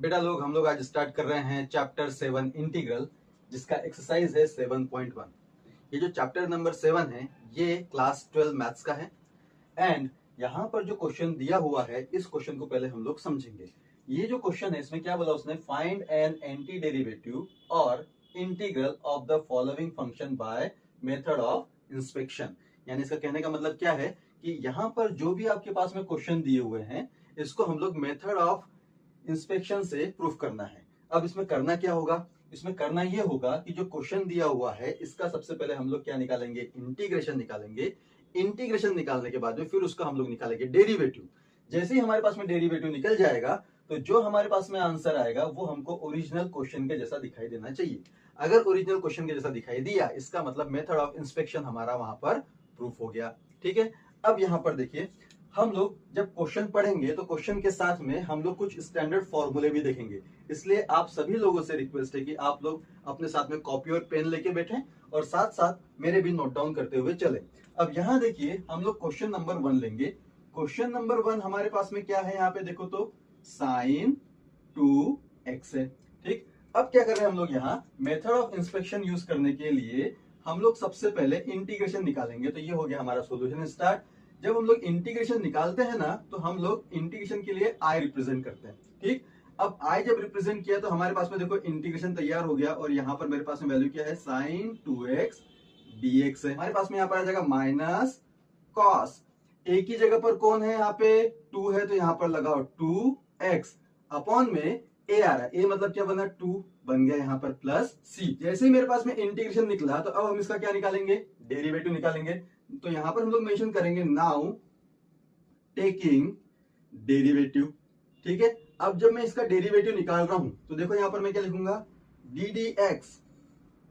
बेटा लोग हम लोग आज स्टार्ट कर रहे हैं चैप्टर 7 इंटीग्रल, जिसका एक्सरसाइज है 7.1। ये जो चैप्टर नंबर 7 है ये क्लास 12 मैथ्स का है। एंड यहाँ पर जो क्वेश्चन दिया हुआ है इस क्वेश्चन को पहले हम लोग समझेंगे। ये जो क्वेश्चन है इसमें क्या बोला उसने, फाइंड एन एंटी डेरिवेटिव और integral of the following function by method of inspection. यानी इसका कहने का मतलब क्या है कि यहाँ पर जो भी आपके पास में क्वेश्चन दिए हुए हैं इसको हम लोग मेथड ऑफ इंस्पेक्शन से प्रूफ करना है। अब इसमें करना क्या होगा, इसमें करना ये होगा कि जो क्वेश्चन दिया हुआ है इसका सबसे पहले हम लोग क्या निकालेंगे, इंटीग्रेशन निकालेंगे। इंटीग्रेशन निकालने के बाद में फिर उसका हम लोग निकालेंगे डेरिवेटिव। जैसे ही हमारे पास में डेरिवेटिव निकल जाएगा तो जो हमारे पास में आंसर आएगा वो हमको ओरिजिनल क्वेश्चन के जैसा दिखाई देना चाहिए। अगर ओरिजिनल क्वेश्चन के जैसा दिखाई दिया इसका मतलब मेथड ऑफ इंस्पेक्शन हमारा वहां पर प्रूफ हो गया। ठीक है, अब यहाँ पर देखिए हम लोग जब क्वेश्चन पढ़ेंगे तो क्वेश्चन के साथ में हम लोग कुछ स्टैंडर्ड फॉर्मूले भी देखेंगे। इसलिए आप सभी लोगों से रिक्वेस्ट है कि आप लोग अपने साथ में कॉपी और पेन लेके बैठें और साथ साथ मेरे भी नोट डाउन करते हुए चले। अब यहाँ देखिए हम लोग क्वेश्चन नंबर 1 लेंगे। क्वेश्चन नंबर 1 हमारे पास में क्या है, यहाँ पे देखो तो साइन 2x है। ठीक, अब क्या कर रहे हैं हम लोग, यहाँ मेथड ऑफ इंस्पेक्शन यूज करने के लिए हम लोग सबसे पहले इंटीग्रेशन निकालेंगे। तो ये हो गया हमारा सोल्यूशन स्टार्ट। जब हम लोग इंटीग्रेशन निकालते हैं ना तो हम लोग इंटीग्रेशन के लिए आई रिप्रेजेंट करते हैं। ठीक, अब आई जब रिप्रेजेंट किया तो हमारे पास में देखो इंटीग्रेशन तैयार हो गया और यहाँ पर मेरे पास में वैल्यू क्या है, साइन 2x dx है। हमारे पास में यहाँ पर आ जाएगा माइनस कॉस, एक ही जगह पर कौन है, यहाँ पे 2 है तो यहाँ पर लगाओ 2x अपॉन में a आ रहा है। a मतलब क्या बना, 2 बन गया यहाँ पर प्लस c। जैसे ही मेरे पास में इंटीग्रेशन निकला तो अब हम इसका क्या निकालेंगे, डेरिवेटिव निकालेंगे। तो यहां पर हम लोग मेंशन करेंगे नाउ टेकिंग डेरिवेटिव। ठीक है, अब जब मैं इसका डेरिवेटिव निकाल रहा हूं तो देखो यहां पर मैं क्या लिखूंगा, डी डी एक्स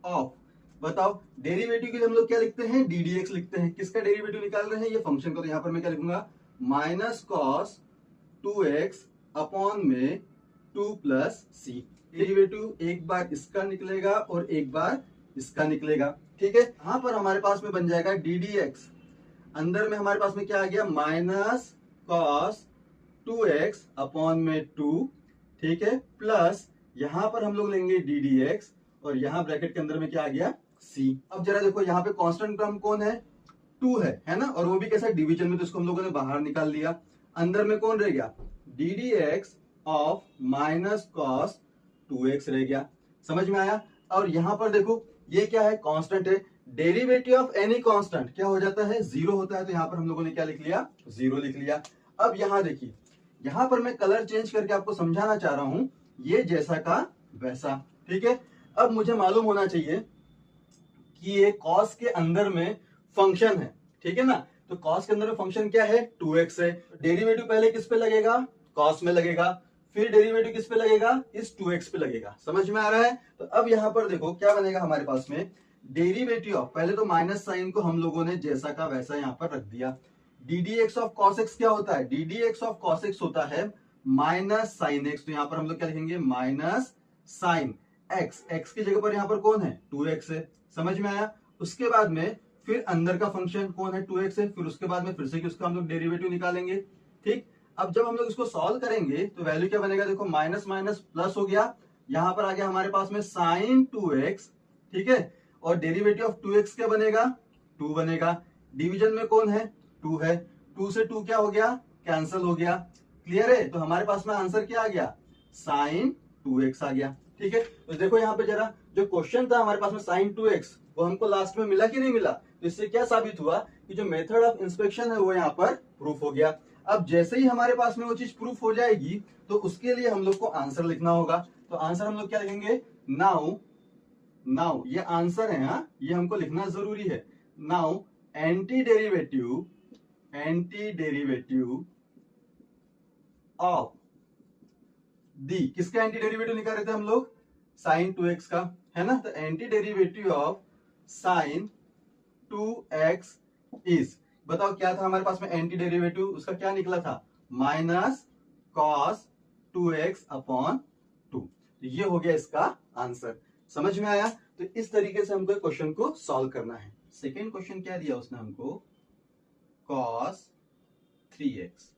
ऑफ, बताओ डेरिवेटिव के लिए हम लोग क्या लिखते हैं, डी डी एक्स लिखते हैं। किसका डेरिवेटिव निकाल रहे हैं, ये फंक्शन का। तो यहां पर मैं क्या लिखूंगा, माइनस कॉस 2x अपॉन में 2 प्लस सी। डेरिवेटिव एक बार इसका निकलेगा और एक बार इसका निकलेगा। ठीक है, यहां पर हमारे पास में बन जाएगा डी डी एक्स, अंदर में हमारे पास में क्या आ गया, माइनस कॉस 2x अपॉन में 2। ठीक है, प्लस यहां पर हम लोग लेंगे डी डी एक्स और यहां ब्रैकेट के अंदर में क्या आ गया, c। अब जरा देखो यहाँ पे कांस्टेंट टर्म कौन है, 2 है ना, और वो भी कैसा, डिवीजन में, तो इसको हम लोगों ने बाहर निकाल लिया। अंदर में कौन रह गया, d d x of minus cos 2x रह गया। समझ में आया। और यहां पर देखो ये क्या है, कांस्टेंट है। डेरिवेटिव ऑफ एनी कांस्टेंट क्या हो जाता है, 0 होता है। तो यहां पर हम लोगों ने क्या लिख लिया, 0 लिख लिया। अब यहां देखिए, यहां पर मैं कलर चेंज करके आपको समझाना चाह रहा हूं, ये जैसा का वैसा। ठीक है, अब मुझे मालूम होना चाहिए कि ये कॉस के अंदर में फंक्शन है। ठीक है ना, तो कॉस के अंदर में फंक्शन क्या है, 2x है। डेरिवेटिव पहले किस पे लगेगा, कॉस में लगेगा, फिर डेरिवेटिव किस पे लगेगा, इस 2x पे लगेगा। समझ में आ रहा है। तो अब यहां पर देखो क्या बनेगा हमारे पास में, डेरिवेटिव ऑफ, पहले तो माइनस साइन को हम लोगों ने जैसा का वैसा यहां पर रख दिया। D d x of cos x क्या होता है, d d x of cos x होता है माइनस साइन एक्स। तो यहां पर हम लोग क्या लिखेंगे, माइनस साइन एक्स। एक्स की जगह पर यहां पर कौन है, 2x है। समझ में आया। उसके बाद में फिर अंदर का फंक्शन कौन है, 2x है। फिर उसके बाद में फिर से उसका हम लोग डेरिवेटिव निकालेंगे। ठीक, अब जब हम लोग इसको सॉल्व करेंगे तो वैल्यू क्या बनेगा, देखो माइनस माइनस प्लस हो गया, यहां पर आ गया हमारे पास में साइन 2x। ठीक है, और डेरिवेटिव ऑफ 2x क्या बनेगा, 2 बनेगा। डिवीजन में कौन है, 2 है। 2 से 2 क्या हो गया, कैंसिल हो गया। क्लियर है। तो हमारे पास में आंसर क्या आ गया, साइन 2x आ गया। ठीक है, तो देखो यहाँ पे जरा जो क्वेश्चन था हमारे पास में साइन 2x, वो हमको लास्ट में मिला कि नहीं मिला। तो इससे क्या साबित हुआ कि जो मेथड ऑफ इंस्पेक्शन है वो यहाँ पर प्रूफ हो गया। अब जैसे ही हमारे पास में वो चीज प्रूफ हो जाएगी तो उसके लिए हम लोग को आंसर लिखना होगा। तो आंसर हम लोग क्या लिखेंगे, नाउ, नाउ ये आंसर है, हाँ ये हमको लिखना जरूरी है। Now anti derivative, anti derivative of the, किसका एंटी डेरिवेटिव निकाल रहे थे हम लोग, साइन 2x का, है ना। तो anti derivative of sine 2x is, बताओ क्या था हमारे पास में एंटी डेरिवेटिव, उसका क्या निकला था, माइनस कॉस 2x अपॉन 2। ये हो गया इसका आंसर। समझ में आया। तो इस तरीके से हमको क्वेश्चन को सॉल्व करना है। सेकेंड क्वेश्चन क्या दिया उसने हमको, कॉस 3x।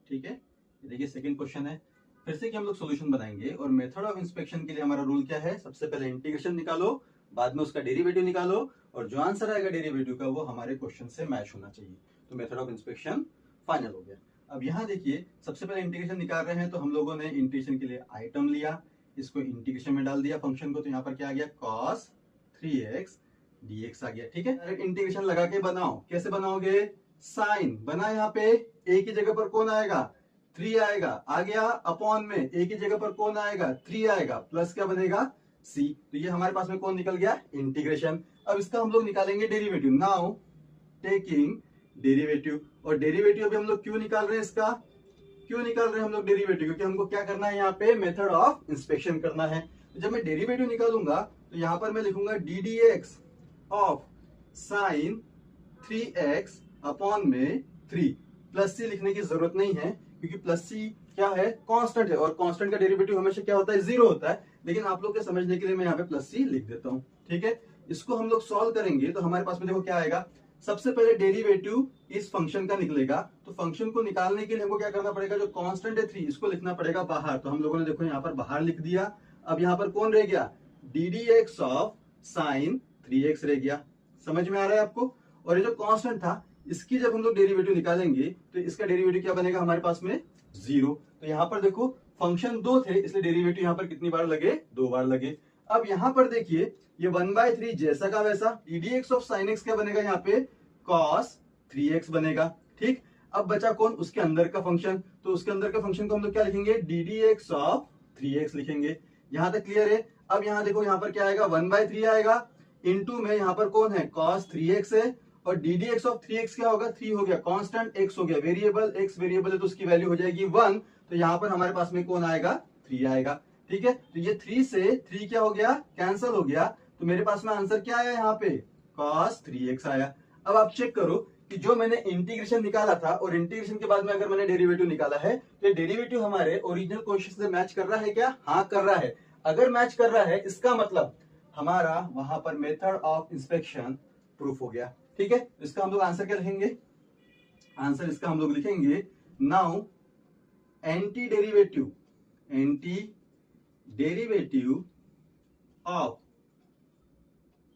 ठीक है, देखिए सेकेंड क्वेश्चन है, फिर से कि हम लोग सोल्यूशन बनाएंगे और मेथड ऑफ इंस्पेक्शन के लिए हमारा रूल क्या है, सबसे पहले इंटीग्रेशन निकालो, बाद में उसका डेरिवेटिव निकालो और जो आंसर आएगा डेरिवेटिव का वो हमारे क्वेश्चन से मैच होना चाहिए। तो मेथड ऑफ इंस्पेक्शन फाइनल हो गया। अब यहाँ देखिए सबसे पहले इंटीग्रेशन निकाल रहे हैं तो हम लोगों ने इंटीग्रेशन के लिए आइटम लिया, इसको इंटीग्रेशन में डाल दिया फंक्शन को, तो यहाँ पर क्या आ गया cos 3x dx आ गया। ठीक है, डायरेक्ट इंटीग्रेशन लगा के बनाओ। कैसे बनाओगे, साइन बना, यहाँ पे a की जगह पर कौन आएगा 3 आएगा, आ गया अपॉन में a की जगह पर कौन आएगा 3 आएगा, प्लस क्या बनेगा c। तो ये हमारे पास में कौन निकल गया इंटीग्रेशन। अब इसका हम लोग निकालेंगे डेरिवेटिव। नाउ टेकिंग डेरिवेटिव, और डेरिवेटिव अभी हम लोग क्यों निकाल रहे हैं, इसका क्यों निकाल रहे हैं हम लोग डेरिवेटिव, क्योंकि हमको क्या करना है यहाँ पे मेथड ऑफ इंस्पेक्शन करना है। तो जब मैं डेरिवेटिव निकालूंगा तो यहाँ पर मैं लिखूंगा D d x of sine 3x upon में 3। प्लस सी लिखने की जरूरत नहीं है क्योंकि प्लस सी क्या है, कांस्टेंट है, और कांस्टेंट का डेरिवेटिव हमेशा क्या होता है, जीरो होता है। लेकिन आप लोग के समझने के लिए मैं यहाँ पे प्लस सी लिख देता हूँ। ठीक है, इसको हम लोग सॉल्व करेंगे तो हमारे पास में देखो क्या आएगा, सबसे पहले डेरिवेटिव इस फंक्शन का निकलेगा। तो फंक्शन को निकालने के लिए हमको क्या करना पड़ेगा, जो कांस्टेंट है 3 इसको लिखना पड़ेगा बाहर। तो हम लोगों ने देखो यहाँ पर बाहर लिख दिया। अब यहाँ पर कौन रह गया, d d x of sine 3x रह गया। समझ में आ रहा है आपको। और ये जो कांस्टेंट था इसकी जब हम लोग डेरिवेटिव निकालेंगे तो इसका डेरिवेटिव क्या बनेगा हमारे पास में 0। तो यहाँ पर देखो फंक्शन 2 थे इसलिए डेरिवेटिव यहाँ पर कितनी बार लगे, 2 बार लगे। अब यहाँ पर देखिए ये 1/3 जैसा का वैसा, D d x of sine x क्या बनेगा यहाँ पे cos 3x बनेगा। ठीक, अब बचा कौन, उसके अंदर का फंक्शन। तो उसके अंदर का फंक्शन को हम लोग क्या लिखेंगे, D d x of 3x लिखेंगे। यहां तक क्लियर है। अब यहाँ देखो यहाँ पर क्या आएगा 1/3 आएगा, इनटू में यहाँ पर कौन है cos 3x है, और D d x of 3x क्या होगा, 3 हो गया, कांस्टेंट x हो गया, वेरिएबल x वेरिएबल है तो उसकी वैल्यू हो जाएगी 1। तो यहाँ पर हमारे पास में कौन आएगा 3 आएगा। ठीक है, तो ये 3 से 3 क्या हो गया, कैंसिल हो गया। तो मेरे पास में आंसर क्या आया यहाँ पे cos 3x आया। अब आप चेक करो कि जो मैंने इंटीग्रेशन निकाला था और इंटीग्रेशन के बाद में अगर मैंने डेरिवेटिव निकाला है तो ये डेरिवेटिव हमारे ओरिजिनल क्वेश्चन से मैच कर रहा है क्या, हाँ कर रहा है। अगर मैच कर रहा है इसका मतलब हमारा वहां पर मेथड ऑफ इंस्पेक्शन प्रूफ हो गया। ठीक है, इसका हम लोग आंसर क्या लिखेंगे, आंसर इसका हम लोग लिखेंगे now anti derivative of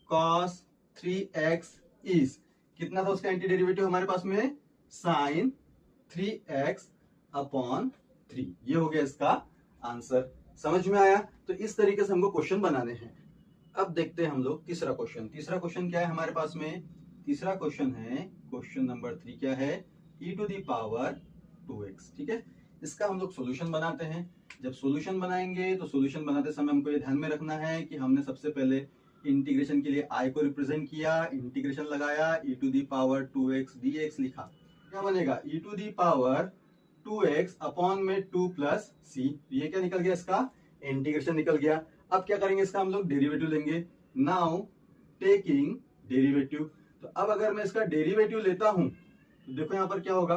cos 3x is, कितना था उसका एंटी डेरिवेटिव हमारे पास में साइन 3x अपॉन 3। ये हो गया इसका आंसर। समझ में आया। तो इस तरीके से हमको क्वेश्चन बनाने हैं। अब देखते हैं हम लोग तीसरा क्वेश्चन। तीसरा क्वेश्चन क्या है हमारे पास में, तीसरा क्वेश्चन है क्वेश्चन नंबर 3 क्या है, e to the power 2x। ठीक है, इसका हम लोग सॉल्यूशन बनाते हैं। जब सॉल्यूशन बनाएंगे तो सॉल्यूशन बनाते समय हमको ये ध्यान में रखना है कि हमने सबसे पहले इंटीग्रेशन के लिए i को रिप्रेजेंट किया, इंटीग्रेशन लगाया, e to the power 2x dx लिखा। क्या बनेगा e to the power 2x upon में 2 प्लस c। ये क्या निकल गया, इसका इंटीग्रेशन निकल गया। अब क्या करेंगे, इसका हम लोग डेरिवेटिव लेंगे। नाउ टेकिंग डेरिवेटिव, तो अब अगर मैं इसका डेरिवेटिव लेता हूं तो देखो यहां पर क्या होगा,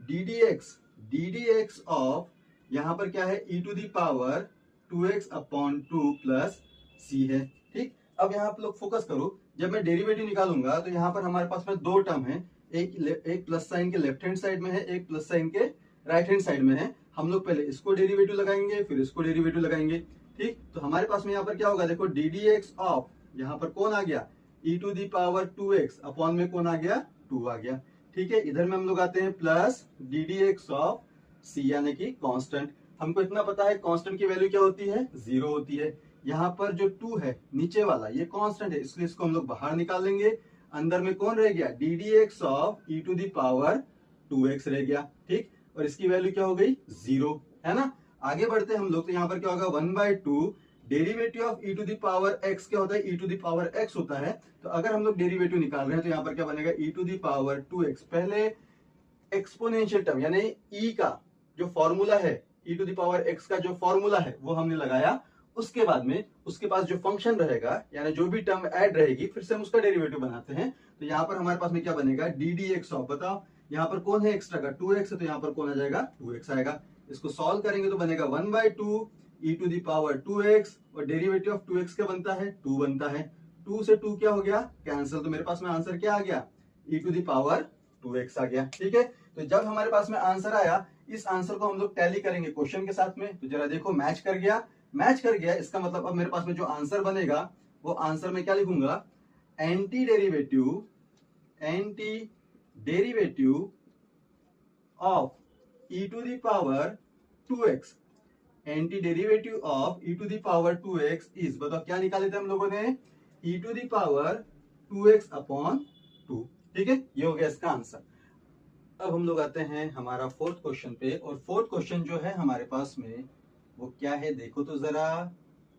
डी डी एक्स ऑफ यहां पर क्या है e to the power 2x upon 2 plus c है। ठीक, अब यहाँ आप लोग फोकस करो, जब मैं डेरिवेटिव निकालूंगा तो यहाँ पर हमारे पास में 2 टर्म है, एक प्लस साइन के लेफ्ट हैंड साइड में है, एक प्लस साइन के राइट हैंड साइड में है। हम लोग पहले इसको डेरिवेटिव लगाएंगे फिर इसको डेरिवेटिव लगाएंगे। ठीक, तो हमारे पास में यहाँ पर क्या होगा, देखो डी डी एक्स ऑफ यहाँ पर कौन आ गया e to the power 2x upon में कौन आ गया 2 आ गया। ठीक है, इधर में हम लोग आते हैं plus D d x of c यानी कि कांस्टेंट। हमको इतना पता है कांस्टेंट की वैल्यू क्या होती है, 0 होती है। यहाँ पर जो 2 है नीचे वाला ये कांस्टेंट है इसलिए इसको हम लोग बाहर निकाल लेंगे। अंदर में कौन रह गया, d d x of e to the power 2x रह गया। ठीक, और इसकी वैल्यू क्या हो गई 0, है ना। आगे बढ़ते हैं हम लोग, तो यहाँ पर क्या होगा 1/2 derivative of e to the power x क्या होता है, e to the power x होता है। तो अगर हम लोग डेरिवेटिव निकाल रहे हैं तो यहाँ पर क्या बनेगा e to the power 2x। पहले एक्सपोनेंशियल टर्म यानी e का जो फॉर्मूला है, e to the power x का जो फॉर्मूला है वो हमने लगाया। उसके बाद में उसके पास जो फंक्शन रहेगा यानी जो भी टर्म ऐड रहेगी फिर से हम उसका डेरिवेटिव बनाते हैं। तो यहाँ पर हमारे पास में क्या बनेगा डी डी एक्स ऑफ, बताओ यहाँ पर कौन है एक्स्ट्रा का 2x है तो यहाँ पर कौन आ जाएगा 2x आएगा। इसको सॉल्व करेंगे तो बनेगा 1/2 e to the power 2x, और डेरिवेटिव ऑफ 2x क्या बनता है 2 बनता है। 2 से 2 क्या हो गया कैंसिल, तो मेरे पास में आंसर क्या आ गया e to the power 2x आ गया। ठीक है, तो जब हमारे पास में आंसर आया, इस आंसर को हम लोग टैली करेंगे क्वेश्चन के साथ में। तो जरा देखो, मैच कर गया। इसका मतलब अब मेरे पास में जो आंसर बनेगा वो आंसर में क्या लिखूंगा, anti derivative of e to the power 2x। Anti derivative of e to the power 2x is, बताओ क्या निकाले थे हम लोगों ने, e to the power 2x upon 2। ठीक है, ये हो गया इसका आंसर। अब हम लोग आते हैं हमारा फोर्थ क्वेश्चन पे, और फोर्थ क्वेश्चन जो है हमारे पास में वो क्या है, देखो तो जरा।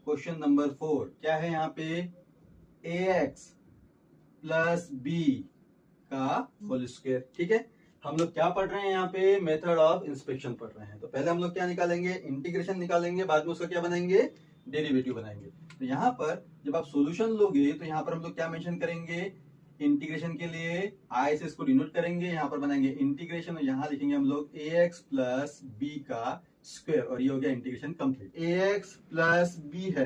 क्वेश्चन नंबर 4 क्या है यहाँ पे, ax प्लस बी का होल स्क्वायर। ठीक है, हम लोग क्या पढ़ रहे हैं यहाँ पे, मेथड ऑफ इंस्पेक्शन पढ़ रहे हैं। तो पहले हम लोग क्या निकालेंगे, इंटीग्रेशन निकालेंगे, बाद में उसका क्या बनाएंगे, डेरिवेटिव बनाएंगे। तो यहाँ पर जब आप सॉल्यूशन लोगे तो यहाँ पर हम लोग क्या मेंशन करेंगे, इंटीग्रेशन के लिए आई से इसको डिनोट करेंगे, यहाँ पर बनाएंगे इंटीग्रेशन, और यहाँ लिखेंगे हम लोग ax प्लस बी का स्क्वायर, और ये हो गया integration complete. ax plus b है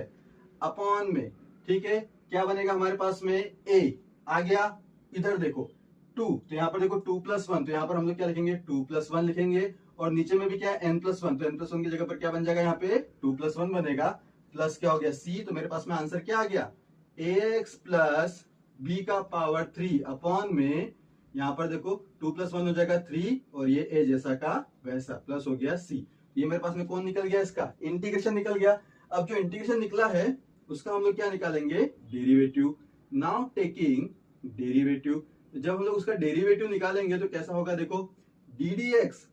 अपॉन में, ठीक है, क्या बनेगा हमारे पास में, a आ गया, इधर देखो 2, तो यहाँ पर देखो 2 प्लस 1, तो यहाँ पर हम लोग क्या लिखेंगे, 2 प्लस 1 लिखेंगे, और नीचे में भी क्या है n प्लस 1, तो n प्लस 1 की जगह पर क्या बन जाएगा, यहाँ पे 2 प्लस 1 बनेगा, प्लस क्या हो गया c, तो मेरे पास में आंसर क्या आ गया, ax प्लस b का पावर 3 अपॉन में, यहाँ पर देखो 2 प्लस 1 हो जाएगा 3, और ये a जैसा का वैसा, प्लस हो गया c। ये मेरे पास में कौन निकल गया, इसका इंटीग्रेशन निकल गया। अब जो इंटीग्रेशन निकला है उसका हम लोग क्या निकालेंगे, डेरिवेटिव। नाउ टेकिंग डेरिवेटिव, जब हम लोग उसका डेरिवेटिव निकालेंगे तो कैसा होगा, देखो d d x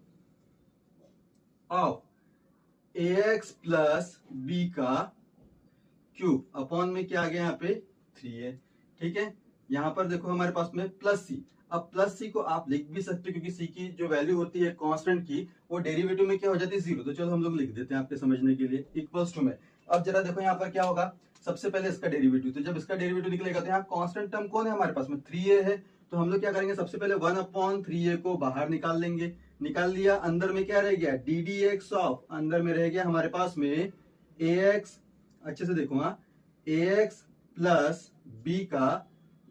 of ax plus b का क्यूब अपॉन में क्या आ गया, यहाँ पे 3 है। ठीक है, यहाँ पर देखो हमारे पास में प्लस सी, अब प्लस सी को आप लिख भी सकते हो क्योंकि सी की जो वैल्यू होती है कांस्टेंट की, वो डेरिवेटिव में क्या हो जाती है, 0। तो चलो हम लोग लिख देते हैं आपके समझने के लिए, इक्वल्स टू में। अब जरा देखो यहाँ पर क्या होगा, सबसे पहले इसका डेरिवेटिव, तो जब इसका डेरिवेटिव निकलेगा तो यहाँ कांस्टेंट टर्म कौन है हमारे पास में, 3a है। तो हम लोग क्या करेंगे, सबसे पहले 1/3a को बाहर निकाल लेंगे, निकाल लिया, अंदर में क्या रह गया, डी डी एक्स ऑफ, अंदर में रह गया हमारे पास में ax, अच्छे से देखो, हाँ, ax प्लस b का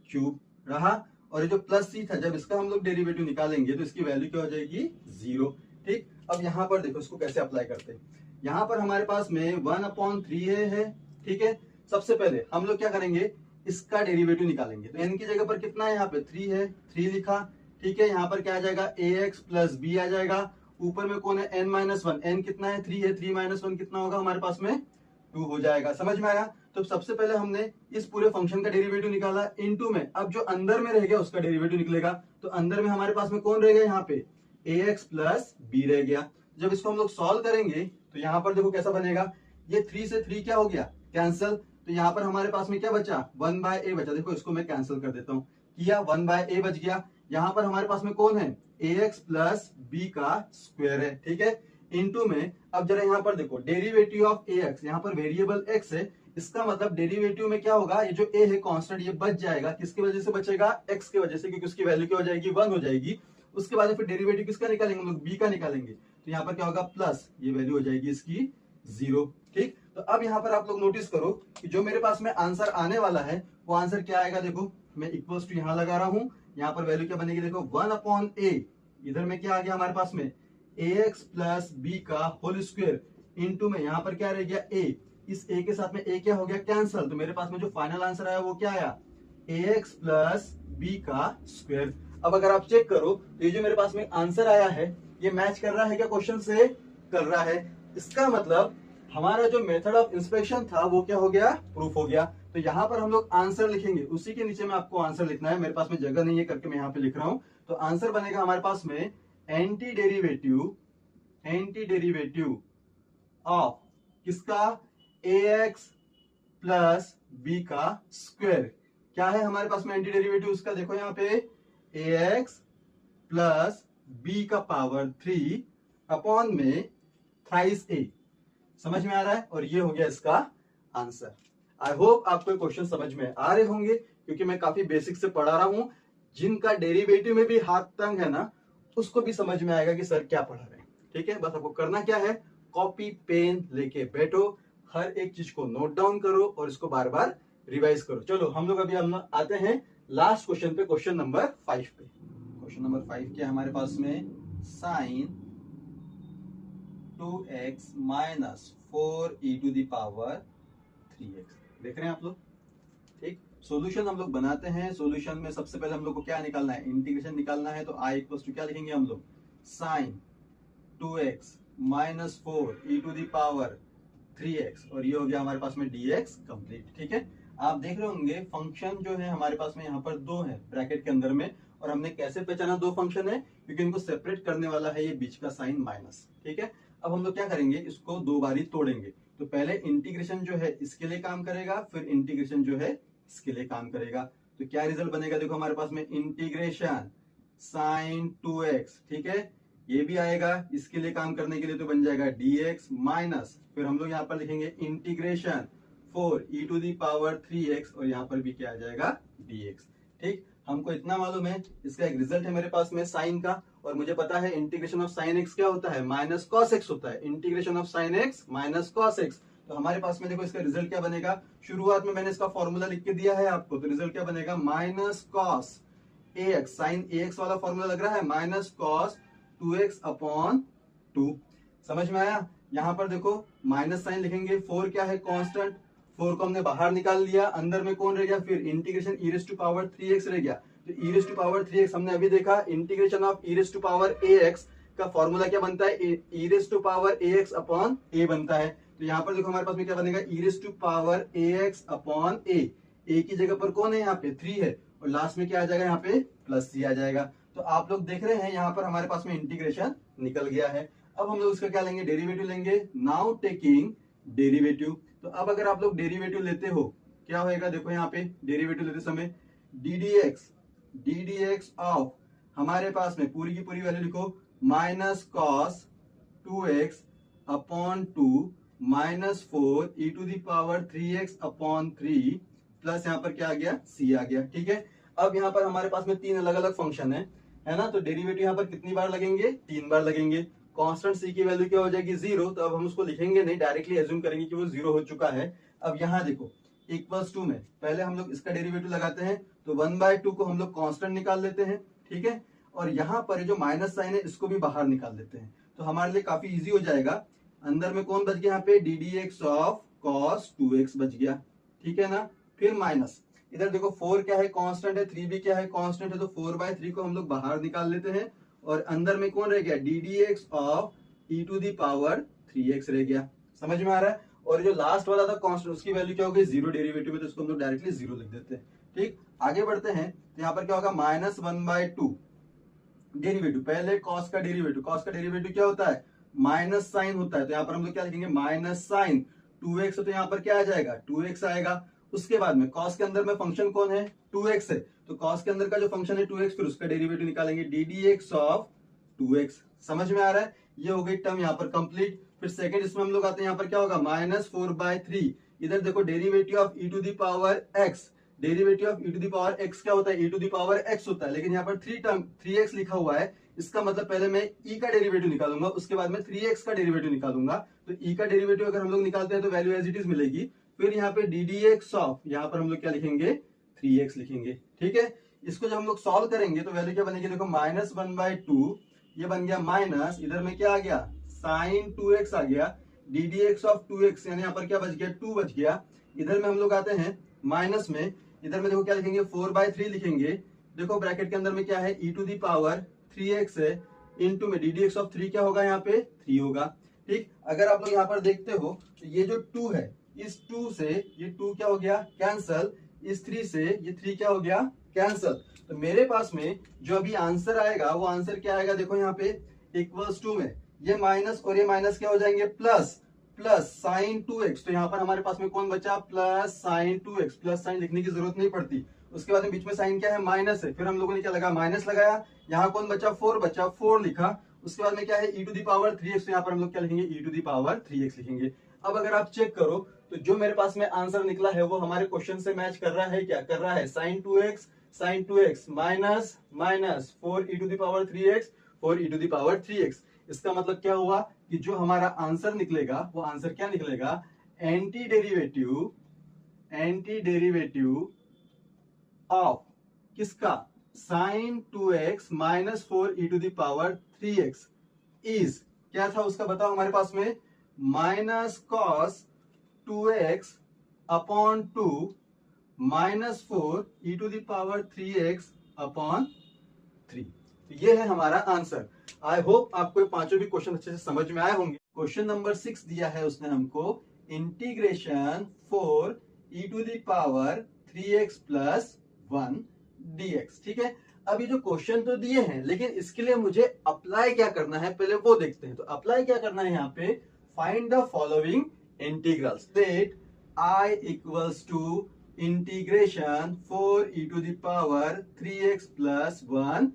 क्यूब रहा, और ये जो प्लस सी था, जब इसका हम लोग डेरिवेटिव निकालेंगे तो इसकी वैल्यू क्या हो जाएगी, 0। ठीक, अब यहाँ पर देखो इसको कैसे अप्लाई करते हैं। यहाँ पर हमारे पास में 1/3a है। ठीक है, सबसे पहले हम लोग क्या करेंगे, इसका डेरिवेटिव निकालेंगे। तो n की जगह पर कितना है, यहाँ पे 3 है, 3 लिखा। ठीक है, यहाँ पर क्या आ जाएगा, ax प्लस b आ जाएगा, ऊपर में कौन है, n-1, n कितना है, 3 है, 3 - 1 कितना होगा हमारे पास में, 2 हो जाएगा। समझ में आया। तो सबसे पहले हमने इस पूरे फंक्शन का डेरिवेटिव निकाला इनटू में, अब जो अंदर में रह गया उसका डेरिवेटिव निकलेगा। तो अंदर में हमारे पास में कौन रहेगा, यहाँ पे ax प्लस b रह गया। जब इसको हम लोग सॉल्व करेंगे तो यहाँ पर देखो कैसा बनेगा, ये 3 से 3 क्या हो गया, कैंसिल। तो यहाँ पर हमारे पास में क्या बचा, 1/a बचा। देखो इसको मैं कैंसिल कर देता हूँ, किया 1/a बच गया। यहाँ पर हमारे पास में कौन है, ax प्लस b का स्क्वायर है। ठीक है, इनटू में, अब जरा यहाँ पर देखो डेरिवेटिव ऑफ ax, यहाँ पर वेरिएबल x है, इसका मतलब डेरिवेटिव में क्या होगा, ये जो a है कांस्टेंट, ये बच जाएगा, किसकी वजह से बचेगा, x की वजह से, क्योंकि उसकी वैल्यू क्या हो जाएगी, 1 हो जाएगी। उसके बाद फिर डेरिवेटिव किसका निकालेंगे हम लोग, b का निकालेंगे। तो यहाँ पर क्या होगा, प्लस, ये वैल्यू हो जाएगी इसकी 0। ठीक, तो अब यहाँ पर आप लोग नोटिस करो कि जो मेरे पास में आंसर आने वाला है वो आंसर क्या आएगा, देखो मैं इक्वल्स टू यहाँ लगा रहा हूँ, यहाँ पर वैल्यू क्या बनेगी, देखो 1/a, इधर में क्या आ गया हमारे पास में, ax प्लस b का होल स्क्वायर, इनटू में यहाँ पर क्या रह गया, a, इस a के साथ में a क्या हो गया, कैंसल। तो मेरे पास में जो फाइनल आंसर आया वो क्या आया, ax प्लस b का स्क्वायर। अब अगर आप चेक करो तो ये जो मेरे पास में आंसर आया है ये मैच कर रहा है क्या क्वेश्चन से, कर रहा है। इसका मतलब हमारा जो मेथड ऑफ इंस्पेक्शन था वो क्या हो गया, प्रूफ हो गया। तो यहाँ पर हम लोग आंसर लिखेंगे, उसी के नीचे में आपको आंसर लिखना है। मेरे पास में जगह नहीं है करके मैं यहाँ पे लिख रहा हूँ। तो आंसर बनेगा हमारे पास में एंटी डेरिवेटिव ऑफ किसका, ax प्लस b का स्क्वायर। क्या है हमारे पास में एंटी डेरिवेटिव उसका, देखो यहाँ पे ax प्लस b का पावर 3 अपॉन में थ्राइस a। समझ में आ रहा है, और ये हो गया इसका आंसर। आई होप आपको क्वेश्चन समझ में आ रहे होंगे, क्योंकि मैं काफी बेसिक से पढ़ा रहा हूं। जिनका डेरिवेटिव में भी हाथ तंग है ना, उसको भी समझ में आएगा कि सर क्या पढ़ा रहे हैं। ठीक है, बस आपको करना क्या है, कॉपी पेन लेके बैठो, हर एक चीज को नोट डाउन करो और इसको बार बार रिवाइज करो। चलो हम लोग अभी हम आते हैं लास्ट क्वेश्चन पे, क्वेश्चन नंबर 5 पे। क्वेश्चन नंबर 5 क्या है हमारे पास में, sign 2x minus 4e⁻³ 3x। देख रहे हैं आप लोग? ठीक, सॉल्यूशन हम लोग बनाते हैं। सॉल्यूशन में सबसे पहले हम लोग को क्या निकालना है, इंटीग्रेशन निकालना है। तो i इक्वल्स टू क्या लिखेंगे हम लोग, साइन 2x माइनस 4e⁻³ और ये हो गया हमारे पास में dx कंप्लीट। ठीक है, आप देख रहे होंगे फंक्शन जो है हमारे पास में यहाँ पर दो है ब्रैकेट के अंदर में, और हमने कैसे पहचाना दो फंक्शन है, क्योंकि इनको सेपरेट करने वाला है ये बीच का साइन माइनस। ठीक है, अब हम लोग क्या करेंगे, इसको दो बारी तोड़ेंगे। तो पहले इंटीग्रेशन जो है इसके लिए काम करेगा, फिर इंटीग्रेशन जो है इसके लिए काम करेगा। तो क्या रिजल्ट बनेगा, देखो हमारे पास में इंटीग्रेशन साइन 2x, ठीक है, ये भी आएगा, इसके लिए काम करने के लिए तो बन जाएगा dx माइनस, फिर हम लोग यहाँ पर लिखेंगे इंटीग्रेशन 4e⁻³ और यहाँ पर भी क्या आ जाएगा, dx। ठीक, हमको इतना मालूम है, इसका एक रिजल्ट है मेरे पास में साइन का, और मुझे पता है इंटीग्रेशन ऑफ साइन x क्या होता है, माइनस कॉस x होता है। Integration of sine x minus cos x, तो हमारे पास में देखो इसका रिजल्ट क्या बनेगा। शुरुआत में मैंने इसका फॉर्मूला लिख के दिया है आपको, तो रिजल्ट क्या बनेगा, minus cos ax, sine ax वाला फॉर्मूला लग रहा है, माइनस कॉस 2x अपॉन 2। समझ में आया? यहाँ पर देखो माइनस साइन लिखेंगे, 4 क्या है, कांस्टेंट, 4 को हमने बाहर निकाल लिया, अंदर में कौन रह गया, फिर इंटीग्रेशन e⁻³ रह गया। तो e⁻³ हमने अभी देखा, इंटीग्रेशन ऑफ e⁻ax का फॉर्मूला क्या बनता है, e⁻ax अपॉन a बनता है। तो यहाँ पर देखो हमारे पास में क्या बनेगा, e⁻ax अपॉन a की जगह पर कौन है, यहाँ पे 3 है, और लास्ट में क्या आ जाएगा, यहाँ पे प्लस c आ जाएगा। तो आप लोग देख रहे हैं यहाँ पर हमारे पास में इंटीग्रेशन निकल गया है। अब हम लोग इसका क्या लेंगे, डेरिवेटिव लेंगे। नाउ टेकिंग डेरिवेटिव, तो अब अगर आप लोग डेरिवेटिव लेते हो क्या होएगा, देखो यहाँ पे डेरिवेटिव लेते समय ddx ऑफ, हमारे पास में पूरी की पूरी वैल्यू लिखो, minus cos 2x upon 2 minus 4e⁻³ upon 3 plus यहाँ पर क्या आ गया, c आ गया। ठीक है, अब यहाँ पर हमारे पास में तीन अलग अलग फंक्शन है ना, तो डेरिवेटिव यहाँ पर कितनी बार लगेंगे, 3 बार लगेंगे। कांस्टेंट c की वैल्यू क्या हो जाएगी, 0, तो अब हम उसको लिखेंगे नहीं, डायरेक्टली एज्यूम करेंगे कि वो 0 हो चुका है। अब यहाँ देखो इक्वल्स टू में पहले हम लोग इसका डेरिवेटिव लगाते हैं, तो 1/2 को हम लोग कांस्टेंट निकाल लेते हैं। ठीक है, और यहाँ पर जो माइनस साइन है इसको भी बाहर निकाल देते हैं, तो हमारे लिए काफी इजी हो जाएगा। अंदर में कौन बच गया, यहाँ पे ddx ऑफ cos 2x बच गया। ठीक है ना, फिर माइनस, इधर देखो 4 क्या है, कांस्टेंट है, 3 भी क्या है, कांस्टेंट है, तो 4/3 को हम लोग बाहर निकाल लेते हैं, और अंदर में कौन रह गया, ddx ऑफ e⁻³ रह गया। समझ में आ रहा है? और जो लास्ट वाला था कांस्टेंट, उसकी वैल्यू क्या होगी, 0 डेरिवेटिव में, तो इसको हम लोग डायरेक्टली 0 लिख देते हैं। ठीक, आगे बढ़ते हैं, तो यहाँ पर क्या होगा, माइनस 1/2 डेरिवेटिव, पहले कॉस का डेरिवेटिव, कॉस का डेरिवेटिव क्या होता है, माइनस साइन होता है, तो यहाँ पर हम लोग क्या लिखेंगे, माइनस साइन 2x, तो यहाँ पर क्या आ जाएगा, 2x आएगा। उसके बाद में कॉस के अंदर में फंक्शन कौन है, 2x है, तो कॉस के अंदर का जो फंक्शन है 2x, फिर उसका डेरिवेटिव निकालेंगे ddx ऑफ 2x। समझ में आ रहा है? ये हो गई टर्म यहाँ पर कंप्लीट। फिर सेकंड इसमें हम लोग आते हैं, यहाँ पर क्या होगा, माइनस 4/3, इधर देखो derivative of e⁻x, derivative of e⁻x क्या होता है, e⁻x होता है, लेकिन यहाँ पर 3x लिखा हुआ है, इसका मतलब पहले मैं e का डेरिवेटिव निकालूंगा, उसके बाद में 3x का डेरिवेटिव निकालूंगा। तो e का डेरिवेटिव अगर हम लोग निकालते हैं तो वैल्यू एज इट इज मिलेगी। फिर यहाँ पे ddx ऑफ, यहाँ पर हम लोग क्या लिखेंगे, 3x लिखेंगे। ठीक है, इसको जब हम लोग सॉल्व करेंगे तो वैल्यू क्या बनेगी, देखो माइनस 1/2, ये बन गया माइनस, इधर में क्या आ गया, साइन 2x आ गया, ddx ऑफ 2x, यानी यहाँ पर क्या बच गया, 2 बच गया। इधर में हम लोग आते हैं माइनस में, इधर में देखो क्या लिखेंगे, 4/3 लिखेंगे। देखो ब्रैकेट के अंदर में क्या है, e⁻3x है, इनटू में ddx ऑफ 3 क्या होगा, यहाँ पे 3 होगा। ठीक, अगर आप लोग यहाँ पर देखते हो तो ये जो 2 है, इस 2 से ये 2 क्या हो गया, कैंसल, इस 3 से ये 3 क्या हो गया, कैंसल। तो मेरे पास में जो अभी आंसर आएगा वो आंसर क्या आएगा, देखो यहाँ पे इक्वल्स टू में ये माइनस और ये माइनस क्या हो जाएंगे, प्लस, प्लस साइन 2x, तो यहाँ पर हमारे पास में कौन बचा, plus sign 2x, plus sign लिखने की जरूरत नहीं पड़ती। उसके बाद में बीच में साइन क्या है, माइनस है, फिर हम लोगों ने क्या लगा, माइनस लगाया, यहाँ कौन बचा, 4 बचा, 4 लिखा। उसके बाद में क्या है, e⁻3x, तो यहाँ पर हम लोग क्या लिखेंगे, e⁻3x लिखेंगे। अब अगर आप चेक करो तो जो मेरे पास में आंसर निकला है वो हमारे क्वेश्चन से मैच कर रहा है, क्या कर रहा है, sign 2x minus minus 4e⁻3x। इसका मतलब क्या हुआ कि जो हमारा आंसर निकलेगा वो आंसर क्या निकलेगा, एंटी डेरिवेटिव ऑफ किसका, sine 2x minus 4 e to the power 3x is, क्या था उसका बताओ हमारे पास में, minus cos 2x upon 2 minus 4 e to the power 3x upon 3। तो ये है हमारा आंसर। आई होप आपको ये पांचों भी क्वेश्चन अच्छे से समझ में आए होंगे। क्वेश्चन नंबर 6 दिया है उसने हमको, integration 4 e to the power 3x plus 1 dx। ठीक है, अब ये जो क्वेश्चन तो दिए हैं, लेकिन इसके लिए मुझे अप्लाई क्या करना है पहले वो देखते हैं। तो अप्लाई क्या करना है यहाँ पे, find the following integrals. Let I equals to integration 4 e to the power 3x plus 1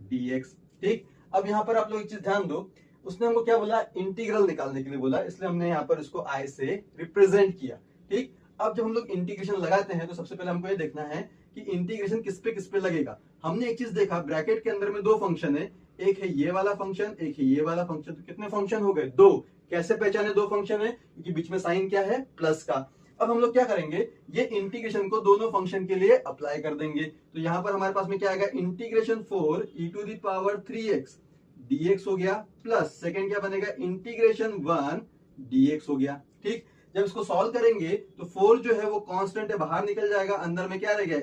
dx। ठीक, अब यहाँ पर आप लोग एक चीज ध्यान दो, उसने हमको क्या बोला, इंटीग्रल निकालने के लिए बोला, इसलिए हमने यहाँ पर इसको I से रिप्रेजेंट किया। ठीक, अब जब हम लोग इंटीग्रेशन लगाते हैं तो सबसे पहले हमको ये देखना है कि इंटीग्रेशन किस पे लगेगा। हमने एक चीज देखा, ब्रैकेट के अंदर में दो फंक्शन है, एक है ये वाला फंक्शन, एक है ये वाला फंक्शन। तो कितने फंक्शन हो गए, दो। कैसे पहचाने दो फंक्शन है, क्योंकि बीच में साइन क्या है, प्लस का। अब हम लोग क्या करेंगे, ये इंटीग्रेशन को दोनों फंक्शन के लिए अप्लाई कर देंगे। तो यहां पर हमारे पास में क्या आएगा, integration 4 e to the power 3x dx हो गया, प्लस सेकेंड क्या बनेगा, इंटीग्रेशन 1 dx हो गया। ठीक, जब इसको सॉल्व करेंगे तो 4 जो है वो कांस्टेंट है, बाहर निकल जाएगा, अंदर में क्या रह गया,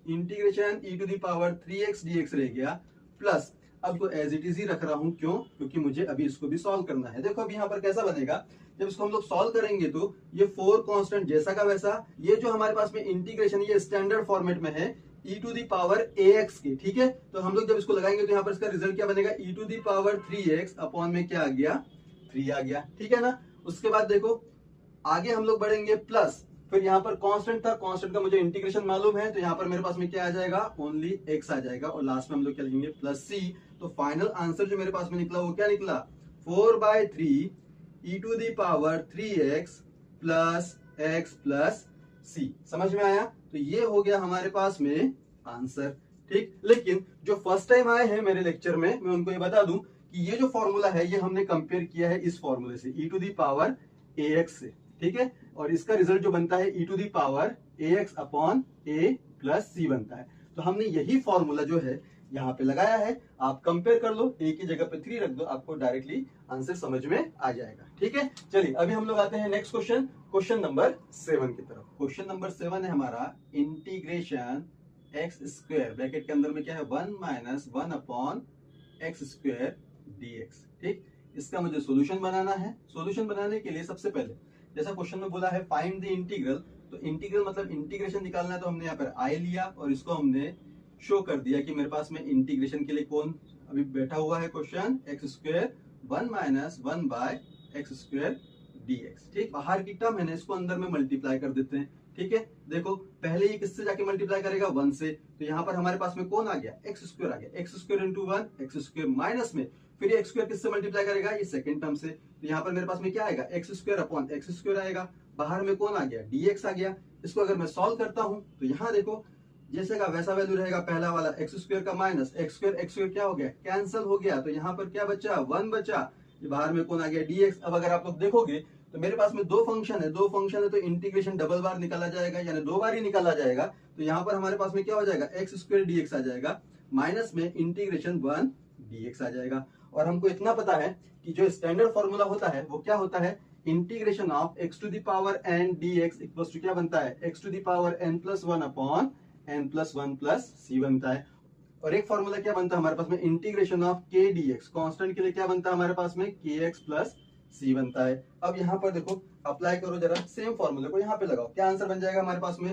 integration e to the power 3x dx रह गया, प्लस अब तो एज इट इज ही रख रहा हूं, क्यों, क्योंकि मुझे अभी इसको भी सॉल्व करना है। देखो अब यहाँ पर कैसा बनेगा, जब इसको हम लोग सॉल्व करेंगे तो ये 4 कांस्टेंट जैसा का वैसा, ये जो हमारे पास में इंटीग्रेशन ये स्टैंडर्ड फॉर्मेट में है e to the power ax की। ठीक है, तो हम लोग जब इसको लगाएंगे तो यहाँ पर इसका रिजल्ट क्या बनेगा, e to the power 3x upon में क्या आ गया, 3 आ गया। ठीक है ना, उसके बाद देखो आगे हम लोग बढ़ेंगे, प्लस फिर यहाँ पर कांस्टेंट था, कांस्टेंट का मुझे इंटीग्रेशन मालूम है, तो यहाँ पर मेरे पास में क्या आ जाएगा, ओनली x आ जाएगा, और लास्ट में हम लोग क्या लिखेंगे, प्लस c। तो फाइनल आंसर जो मेरे पास में निकला वो क्या निकला, 4/3 e to the power 3x plus x plus c। समझ में आया, तो ये हो गया हमारे पास में आंसर। ठीक, लेकिन जो फर्स्ट टाइम आए हैं मेरे लेक्चर में, मैं उनको ये बता दूं कि ये जो फॉर्मूला है ये हमने कंपेयर किया है इस फॉर्मूले से, e to the power ax से। ठीक है, और इसका रिजल्ट जो बनता है e to the power ax upon a plus c बनता है। तो हमने यही फॉर्मूला जो है यहाँ पे लगाया है, आप कंपेयर कर लो, a की जगह पे 3 रख दो, आपको डायरेक्टली आंसर समझ में आ जाएगा। ठीक है, चलिए अभी हम लोग आते हैं नेक्स्ट क्वेश्चन, क्वेश्चन नंबर 7 की तरफ। क्वेश्चन नंबर 7 है हमारा, इंटीग्रेशन एक्स स्क्वायर ब्रैकेट के अंदर में क्या है, 1 minus 1 upon x square dx। ठीक, इसका मुझे सोल्यूशन बनाना है। सोल्यूशन बनाने के लिए सबसे पहले जैसा क्वेश्चन में बोला है फाइंड द इंटीग्रल, तो इंटीग्रल मतलब इंटीग्रेशन निकालना है, तो हमने यहाँ पर आई लिया और इसको हमने शो कर दिया कि मेरे पास में इंटीग्रेशन के लिए कौन अभी बैठा हुआ है question, x square 1 minus 1 by x square dx। ठीक, बाहर की टर्म है ना, इसको अंदर में मल्टीप्लाई कर देते हैं। ठीक है, देखो पहले ये किससे जाके मल्टीप्लाई करेगा, 1 से, तो यहाँ पर हमारे पास में कौन आ गया, एक्स स्क्वायर आ गया, x square into 1 x square, minus में फिर एक्स स्क्वायर किससे मल्टीप्लाई करेगा, ये सेकंड टर्म से, तो यहाँ पर मेरे पास में क्या आएगा, x square upon x square आएगा, बाहर में कौन आ गया, dx आ गया। इसको अगर मैं सॉल्व करता हूं तो यहाँ देखो जैसे का वैसा वैल्यू रहेगा, पहला वाला एक्स स्क्वायर का माइनस एक्स स्क्वायर क्या हो गया, कैंसिल हो गया, तो यहाँ पर क्या बचा, 1 बचा, ये बाहर में कौन आ गया, dx। अब अगर आप लोग देखोगे तो मेरे पास में दो फंक्शन है, तो इंटीग्रेशन डबल बार निकाला जाएगा, यानी 2 बार ही निकाला जाएगा। तो यहाँ पर हमारे पास में क्या हो जाएगा, एक्स स्क्वायर dx आ जाएगा, माइनस में इंटीग्रेशन 1 dx आ जाएगा। और हमको इतना पता है कि जो स्टैंडर्ड फॉर्मूला होता है वो क्या होता है, integration of x to the power n dx equals to क्या बनता है, x to the power n plus 1 upon n plus 1 plus c बनता है। और एक फॉर्मूला क्या बनता है हमारे पास में, integration of k dx, constant के लिए क्या बनता है हमारे पास में, kx प्लस c बनता है। अब यहाँ पर देखो अप्लाई करो जरा, सेम फॉर्मूले को यहाँ पे लगाओ, क्या आंसर बन जाएगा हमारे पास में,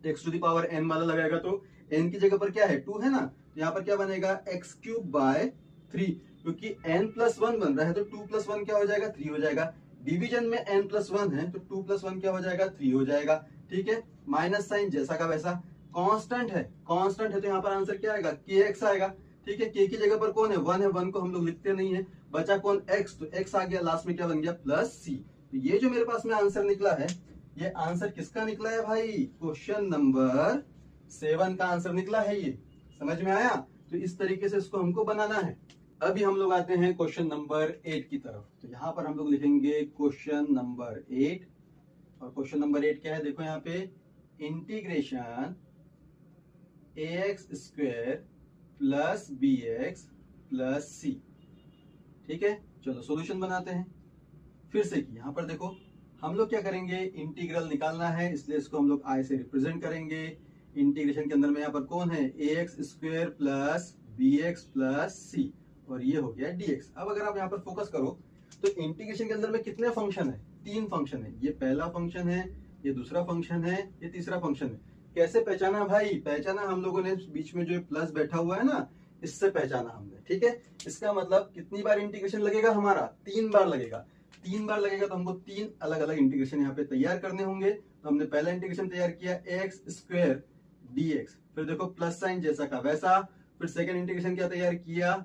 x to the power n वाला लगाएगा तो n की जगह पर क्या है, 2 है ना, तो यहाँ पर क्या बनेगा, x क्यूब बाय 3, क्योंकि n प्लस 1 बन रहा है तो 2 प्लस 1 क्या हो जाएगा, 3 हो जाएगा। डिवीजन में n प्लस 1 है तो 2 प्लस 1 क्या हो जाएगा, 3 हो जाएगा। ठीक है, माइनस साइन जैसा का वैसा, कांस्टेंट है तो यहाँ पर आंसर क्या आएगा, kx आएगा। ठीक है, k की जगह पर कौन है, 1 है, 1 को हम लोग लिखते नहीं है, बचा कौन, x, तो x आ गया, लास्ट में क्या बन गया, प्लस c। तो ये जो मेरे पास में आंसर निकला है, ये आंसर किसका निकला है भाई, क्वेश्चन नंबर 7 का आंसर निकला है ये। समझ में आया, तो इस तरीके से इसको हमको बनाना है। अभी हम लोग आते हैं क्वेश्चन नंबर 8 की तरफ। तो यहाँ पर हम लोग लिखेंगे क्वेश्चन नंबर 8, और क्वेश्चन नंबर 8 क्या है, देखो यहाँ पे, integration ax square plus bx plus c। ठीक है, चलो सॉल्यूशन बनाते हैं फिर से। यहाँ पर देखो हम लोग क्या करेंगे, इंटीग्रल निकालना है, इसलिए इसको हम लोग i से रिप्रेजेंट करेंगे। इंटीग्रेशन के अंदर में यहाँ पर कौन है, ax square plus bx plus c, और ये हो गया dx। अब अगर आप यहाँ पर फोकस करो तो इंटीग्रेशन के अंदर में कितने फंक्शन है, 3 फंक्शन है। ये पहला फंक्शन है, ये दूसरा फंक्शन है, ये तीसरा फंक्शन है। कैसे पहचाना भाई, पहचाना हम लोगों ने बीच में जो प्लस बैठा हुआ है ना, इससे पहचाना हमने। ठीक है, इसका मतलब कितनी बार इंटीग्रेशन लगेगा हमारा, 3 बार लगेगा। 3 बार लगेगा तो हमको 3 अलग अलग इंटीग्रेशन यहाँ पे तैयार करने होंगे। तो हमने पहला इंटीग्रेशन तैयार किया एक्स स्क्वायर dx, फिर देखो प्लस साइन जैसा का वैसा। फिर सेकंड इंटीग्रेशन क्या तैयार किया,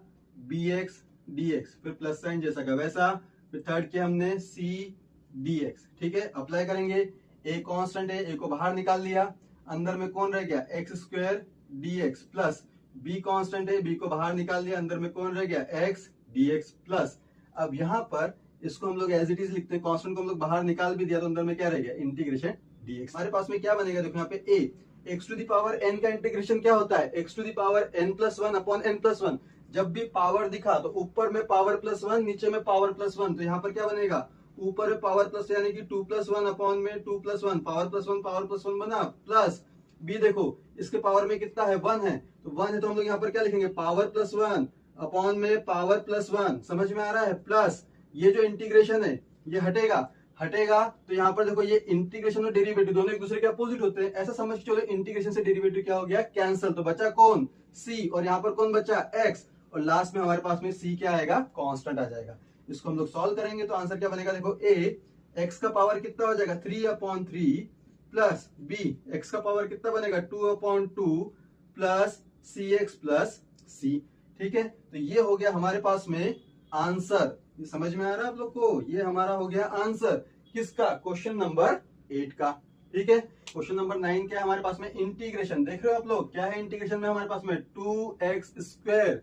bx dx, फिर प्लस साइन जैसा का वैसा। फिर थर्ड किया हमने c dx। ठीक है, अप्लाई करेंगे। a कांस्टेंट है, a को बाहर निकाल लिया, अंदर में कौन रह गया, x square dx plus b constant है, b को बाहर निकाल लिया, अंदर में कौन रह गया, x dx प्लस। अब यहाँ पर इसको हम लोग एज इट इज लिखते हैं, कांस्टेंट को हम लोग बाहर निकाल भी दिया तो अंदर में क्या रह गया, इंटीग्रेशन dx। हमारे पास में क्या बनेगा, देखो यहाँ पे a, x to the power n का इंटीग्रेशन क्या होता है, x to the power n plus 1 upon n plus 1। जब भी पावर दिखा तो ऊपर में पावर प्लस 1, नीचे में पावर प्लस 1, तो यहाँ पर क्या बनेगा, ऊपर में पावर प्लस यानी कि 2 प्लस 1 अपॉन में 2 प्लस 1, पावर प्लस 1 बना, प्लस b देखो इसके पावर में कितना है, 1 है, तो 1 है तो हम लोग यहाँ पर क्या लिखेंगे, पावर प्लस 1 अपॉन में पावर प्लस 1। समझ में आ रहा है, प्लस ये जो इंटीग्रेशन है ये हटेगा तो यहाँ पर देखो ये इंटीग्रेशन और डेरिवेटिव दोनों एक दूसरे के अपोजिट होते हैं। ऐसा समझ के चलो इंटीग्रेशन से डेरिवेटिव क्या हो गया, कैंसिल। तो बचा कौन, c, और यहाँ पर कौन बचा, x, और लास्ट में हमारे पास में c क्या आएगा, कांस्टेंट आ जाएगा। इसको हम लोग सॉल्व करेंगे तो आंसर क्या बनेगा, देखो a, x का पावर कितना हो जाएगा 3/3 प्लस b, x का पावर कितना बनेगा 2/2 प्लस cx प्लस c। ठीक है, तो ये हो गया हमारे पास में आंसर। ये समझ में आ रहा है आप लोग को, ये हमारा हो गया आंसर किसका, क्वेश्चन नंबर 8 का। ठीक है, क्वेश्चन नंबर 9 क्या है हमारे पास में, इंटीग्रेशन। देख रहे हो आप लोग क्या है इंटीग्रेशन में हमारे पास में, 2x स्क्वायर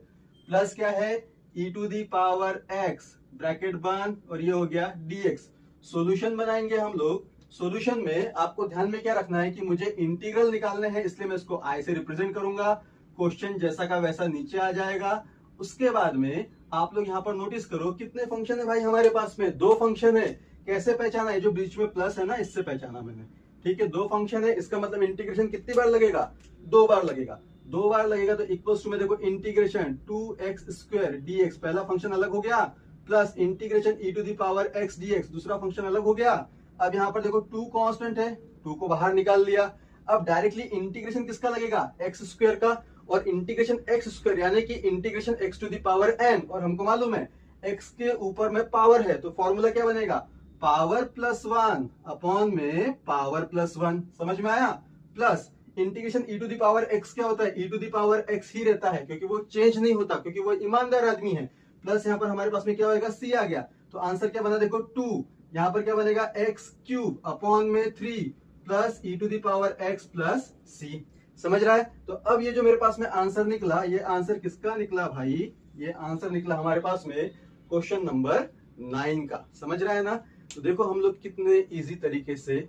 प्लस क्या है, e to the power x bracket बंद, और ये हो गया dx। सॉल्यूशन बनाएंगे हम लोग। सॉल्यूशन में आपको ध्यान में क्या रखना है कि मुझे इंटीग्रल निकालने हैं, इसलिए मैं इसको i से रिप्रेजेंट करूंगा। क्वेश्चन जैसा का वैसा नीचे आ जाएगा। उसके बाद में आप लोग यहाँ पर नोटिस करो कितने फंक्शन है भाई हमारे पास में, 2 फंक्शन है। कैसे पहचाना है, जो बीच में प्लस है ना इससे पहचाना मैंने। ठीक है, 2 फंक्शन है, इसका मतलब इंटीग्रेशन कितनी बार लगेगा, 2 बार लगेगा। 2 बार लगेगा तो इक्वल्स टू में देखो इंटीग्रेशन 2x स्क्वायर dx, पहला फंक्शन अलग हो गया, plus integration e to the power x dx, दूसरा फंक्शन अलग हो गया। अब यहाँ पर देखो 2 कांस्टेंट है, 2 को बाहर निकाल लिया। अब डायरेक्टली इंटीग्रेशन किसका लगेगा, x स्क्वायर का, और इंटीग्रेशन x स्क्वायर यानी कि integration x to the power n, और हमको मालूम है x के ऊपर में पावर है, तो फॉर्मूला क्या बनेगा, पावर प्लस 1 अपॉन में पावर प्लस 1। समझ में आया, plus integration e to the power x क्या होता है, e to the power x ही रहता है, क्योंकि वो चेंज नहीं होता, क्योंकि वो ईमानदार आदमी है। प्लस यहाँ पर हमारे पास में क्या होगा, c आ गया, तो आंसर क्या बना देखो 2। यहाँ पर क्या बनेगा, x क्यूब अपॉन में 3 plus e to the power x plus c। समझ रहा है, तो अब ये जो मेरे पास में आंसर निकला, ये आंसर किसका निकला भाई, ये आंसर निकला हमारे पास में क्वेश्चन नंबर 9 का। समझ रहा है ना, तो देखो हम लोग कितने इजी तरीके से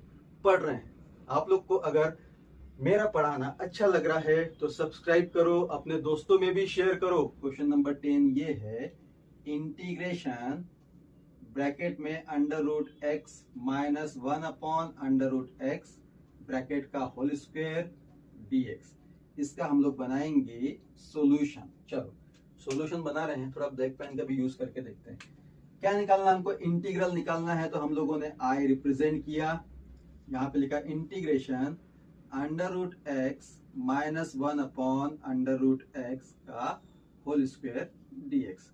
पढ़ रहे हैं। आप लोग को अगर मेरा पढ़ाना अच्छा लग रहा है तो सब्सक्राइब करो, अपने दोस्तों में भी शेयर करो। क्वेश्चन नंबर 10 ये है, इंटीग्रेशन ब्रैकेट में under root x minus 1 upon under root x bracket का होल स्क्वायर dx। इसका हम लोग बनाएंगे सॉल्यूशन। चलो सॉल्यूशन बना रहे हैं, थोड़ा ब्लैक पेन का भी यूज करके देखते हैं। क्या निकालना, हमको इंटीग्रल निकालना है, तो हम लोगों ने i रिप्रेजेंट किया, यहाँ पे लिखा integration under root x minus 1 upon under root x का होल स्क्वायर dx।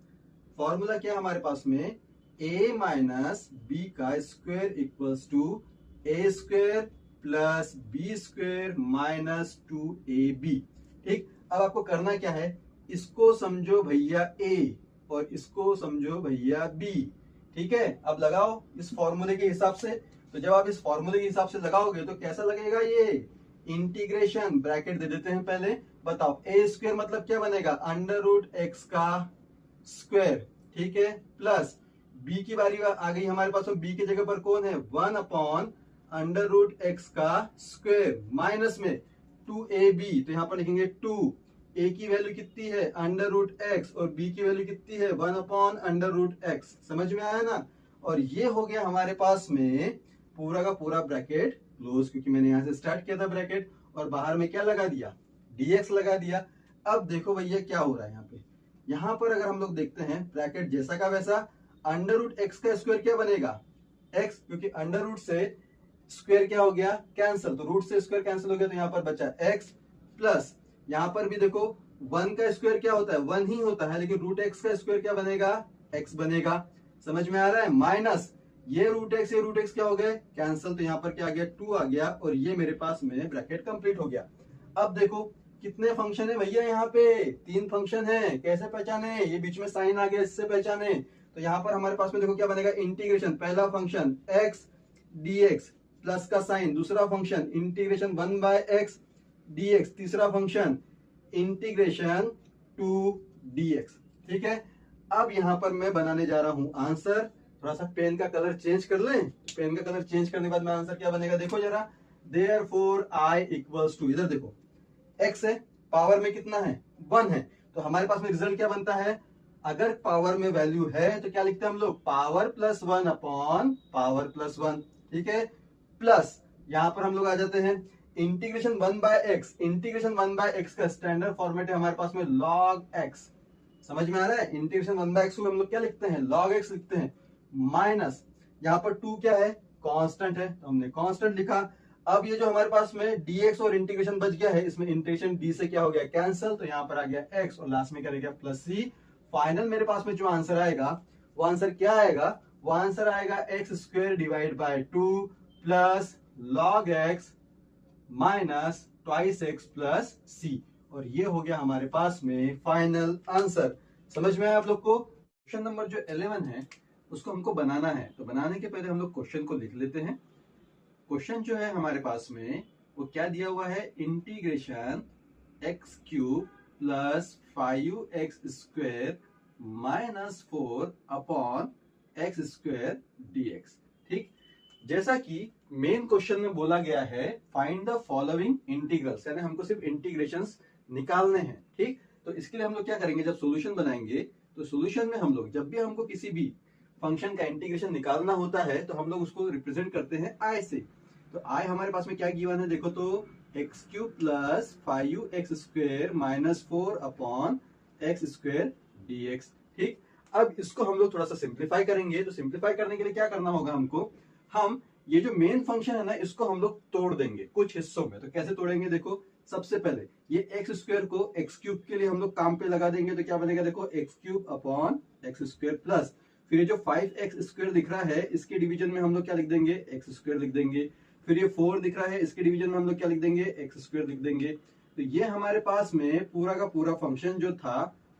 फॉर्मूला क्या हमारे पास में, a माइनस बी का square equals to a square plus b square minus 2ab। ठीक, अब आपको करना क्या है, इसको समझो भैया a और इसको समझो भैया b। ठीक है, अब लगाओ इस फॉर्मूले के हिसाब से। तो जब आप इस फॉर्मूले के हिसाब से लगाओगे तो कैसा लगेगा, ये इंटीग्रेशन ब्रैकेट दे देते हैं पहले। बताओ a स्क्वायर मतलब क्या बनेगा, अंडर रूट एक्स का स्क्वायर। ठीक है, प्लस b की बारी आ गई हमारे पास, b की जगह पर कौन है, 1 अपॉन अंडर रूट एक्स का स्क्वायर, माइनस में 2ab, तो यहाँ पर लिखेंगे 2, a की वैल्यू कितनी है अंडर रूट एक्स और b की वैल्यू कितनी है 1/√x। समझ में आया ना। और ये हो गया हमारे पास में पूरा का पूरा ब्रैकेट क्लोज, क्योंकि मैंने यहाँ से स्टार्ट किया था ब्रैकेट और बाहर में क्या लगा दिया dx लगा दिया। अब देखो भैया क्या हो रहा है यहाँ पे, यहाँ पर अगर हम लोग देखते हैं ब्रैकेट जैसा का वैसा, अंडर रूट एक्स का स्क्वायर क्या बनेगा x, क्योंकि अंडर रूट से स्क्वायर क्या हो गया कैंसिल, तो रूट से स्क्वायर कैंसिल हो गया, तो यहाँ पर बचा x प्लस यहाँ पर भी देखो 1 का स्क्वायर क्या होता है 1 ही होता है, लेकिन रूट एक्स का स्क्वायर क्या बनेगा x बनेगा। समझ में आ रहा है। माइनस ये रूट एक्स क्या हो गए कैंसिल, तो यहाँ पर क्या आ गया 2 आ गया और ये मेरे पास में ब्रैकेट कंप्लीट हो गया। अब देखो कितने फंक्शन है भैया, यहाँ पे 3 फंक्शन है। कैसे पहचाने, ये बीच में साइन आ गया इससे पहचाने। तो यहाँ पर हमारे पास में देखो क्या बनेगा इंटीग्रेशन, पहला फंक्शन x dx प्लस का साइन, दूसरा फंक्शन इंटीग्रेशन 1/x dx, तीसरा फंक्शन इंटीग्रेशन 2dx। ठीक है, अब यहाँ पर मैं बनाने जा रहा हूं आंसर। थोड़ा सा पेन का कलर चेंज कर लें, पेन का कलर चेंज करने के बाद में आंसर क्या बनेगा देखो जरा। therefore I equals to, इधर देखो x है, पावर में कितना है 1 है, तो हमारे पास में रिजल्ट क्या बनता है, अगर पावर में वैल्यू है तो क्या लिखते हैं हम लोग power plus 1 upon power plus 1। ठीक है, प्लस यहां पर हम लोग आ जाते हैं इंटीग्रेशन 1/x, इंटीग्रेशन 1/x का स्टैंडर्ड फॉर्मेट है हमारे पास में log x। समझ में आ रहा है, इंटीग्रेशन 1/x को हम लोग क्या लिखते हैं log x लिखते हैं, माइनस यहाँ पर 2 क्या है कांस्टेंट है, तो हमने कांस्टेंट लिखा। अब ये जो हमारे पास में dx और इंटीग्रेशन बच गया है, इसमें इंटीग्रेशन d से क्या हो गया कैंसिल, तो यहाँ पर आ गया x और लास्ट में करेगा प्लस c। फाइनल मेरे पास में जो आंसर आएगा वो आंसर क्या आएगा, वो आंसर आएगा x² divide by 2 plus log x minus twice x plus c, और ये हो गया हमारे पास में फाइनल आंसर। समझ में आया आप लोग को। क्वेश्चन नंबर जो 11 है उसको हमको बनाना है, तो बनाने के पहले हम लोग क्वेश्चन को लिख लेते हैं। क्वेश्चन जो है हमारे पास में वो क्या दिया हुआ है, integration x³ plus 5x² minus 4 upon x² dx। ठीक, जैसा कि मेन क्वेश्चन में बोला गया है फाइंड द फॉलोइंग इंटीग्रल्स, यानी हमको सिर्फ इंटीग्रेशंस निकालने हैं। ठीक, तो इसके लिए हम लोग क्या करेंगे, जब सॉल्यूशन बनाएंगे तो सॉल्यूशन में हम लोग जब भी हमको किसी भी फंक्शन का इंटीग्रेशन निकालना होता है तो हम लोग उसको रिप्रेजेंट करते हैं i से। तो i हमारे पास में क्या गिवन है देखो, तो x³ plus 5x² minus 4 upon x² dx। ठीक, अब इसको हम लोग थोड़ा सा सिंप्लीफाई करेंगे, तो सिंप्लीफाई करने के लिए क्या करना होगा हमको, हम ये जो मेन फंक्शन है ना इसको हम लोग तोड़ देंगे कुछ हिस्सों में। तो कैसे तोड़ेंगे देखो, सबसे पहले ये x² को x³ के लिए हम लोग काम पे लगा देंगे, तो क्या बनेगा देखो x³ अपॉन x² प्लस फिर ये जो 5x² दिख रहा है इसके डिवीजन में हम लोग क्या लिख देंगे x² लिख देंगे। फिर ये 4 दिख रहा है इसके डिवीजन में हम लोग क्या लिख देंगे x² लिख देंगे। तो ये हमारे पास में पूरा का पूरा फंक्शन जो था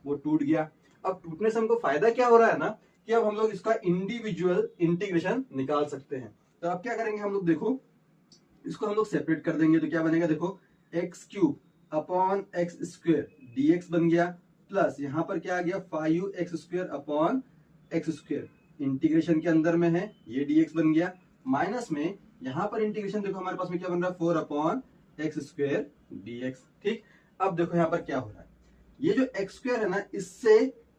वो टूट गया। अब टूटने से हमको फायदा क्या हो रहा है ना, कि अब हम लोग इसका इंडिविजुअल इंटीग्रेशन निकाल सकते हैं। तो अब क्या करेंगे हम लोग देखो, इसको हम लोग सेपरेट कर देंगे, तो क्या बनेगा देखो x³ अपॉन x² dx बन गया, प्लस यहाँ पर क्या आ गया 5x² अपॉन x², इंटीग्रेशन के अंदर में है ये dx बन गया, माइनस में यहाँ पर इंटीग्रेशन देखो हमारे पास में क्या बन रहा है 4 अपॉन x² dx। ठीक, अब देखो यहाँ पर क्या हो रहा है, ये जो x² है ना इससे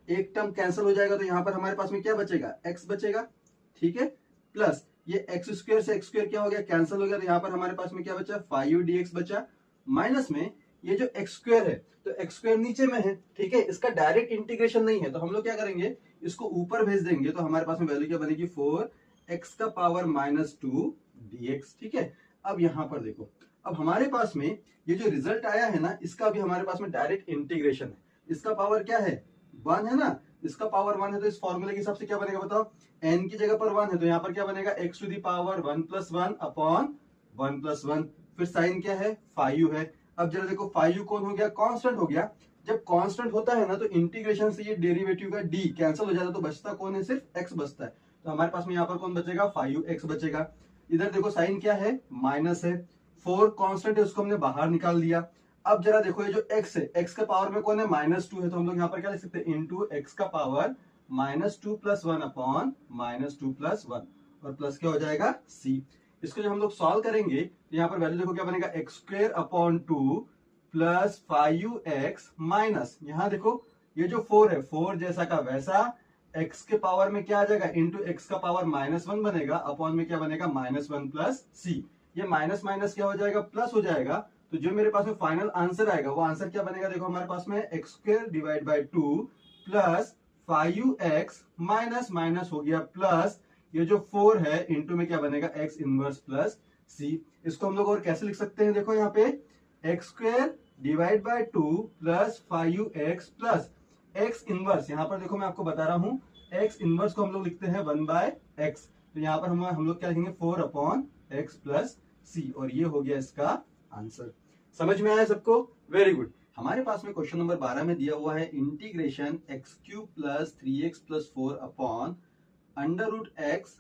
एक टर्म कैंसिल हो जाएगा, तो यहाँ पर हमारे पास में क्या बचेगा x बचेगा। ठीक है, प्लस ये x² से x² क्या हो गया कैंसिल हो गया, तो यहाँ पर हमारे पास में क्या बचा 5 dx बचा, माइनस में ये जो x² है तो x² नीचे में है। ठीक है, इसका डायरेक्ट इंटीग्रेशन नहीं है, तो हम लोग क्या करेंगे इसको ऊपर भेज देंगे, तो हमारे पास में वैल्यू क्या बनेगी 4x का पावर माइनस 2 dx। ठीक है, अब यहाँ पर देखो, अब हमारे पास में ये जो रिजल्ट आया है ना इसका भी हमारे पास में डायरेक्ट इंटीग्रेशन है, इसका पावर क्या है 1 है ना, इसका पावर 1 है, तो इस फॉर्मूले के हिसाब से क्या बनेगा बताओ, n की जगह पर 1 है तो यहाँ पर क्या बनेगा x to the power 1 plus 1 upon 1 plus 1, फिर साइन क्या है 5 है। अब जरा देखो 5 कौन हो गया कांस्टेंट हो गया, जब कांस्टेंट होता है ना तो इंटीग्रेशन से ये डेरिवेटिव का d कैंसिल हो जाता है, तो बचता कौन है सिर्फ x बचता है, तो हमारे पास में यहाँ पर कौन बचेगा 5x बचेगा। इधर देखो साइन क्या है माइनस है, 4 कांस्टेंट है उसको हमने बाहर निकाल दिया। अब जरा देखो ये जो x है x का पावर में कौन है -2 है, तो हम लोग यहाँ पर क्या लिख सकते हैं इंटू x का पावर -2 प्लस 1 अपॉन -2 प्लस 1, और प्लस क्या हो जाएगा c। इसको जब हम लोग सॉल्व करेंगे तो यहाँ पर वैल्यू देखो क्या बनेगा, x square upon 2 plus 5x minus, यहाँ देखो ये जो 4 है 4 जैसा का वैसा, x के पावर में क्या आ जाएगा, इंटू एक्स का पावर -1 बनेगा, अपॉन में क्या बनेगा -1 प्लस सी। ये माइनस माइनस क्या हो जाएगा, प्लस हो जाएगा। तो जो मेरे पास में फाइनल आंसर आएगा वो आंसर क्या बनेगा, देखो हमारे पास में x square divide by 2 plus 5x minus minus हो गया प्लस ये जो 4 है इंटू में क्या बनेगा, x इनवर्स प्लस सी। इसको हम लोग और कैसे लिख सकते हैं, देखो यहाँ पे x square divide by 2 plus 5x plus x inverse, यहाँ पर देखो मैं आपको बता रहा हूँ x इनवर्स को हम लोग लिखते हैं 1/x। तो यहाँ पर हम लोग क्या लिखेंगे 4 अपॉन x प्लस सी, और ये हो गया इसका आंसर। समझ में आया सबको, वेरी गुड। हमारे पास में क्वेश्चन नंबर 12 में दिया हुआ है integration x cube plus 3x plus 4 upon under root x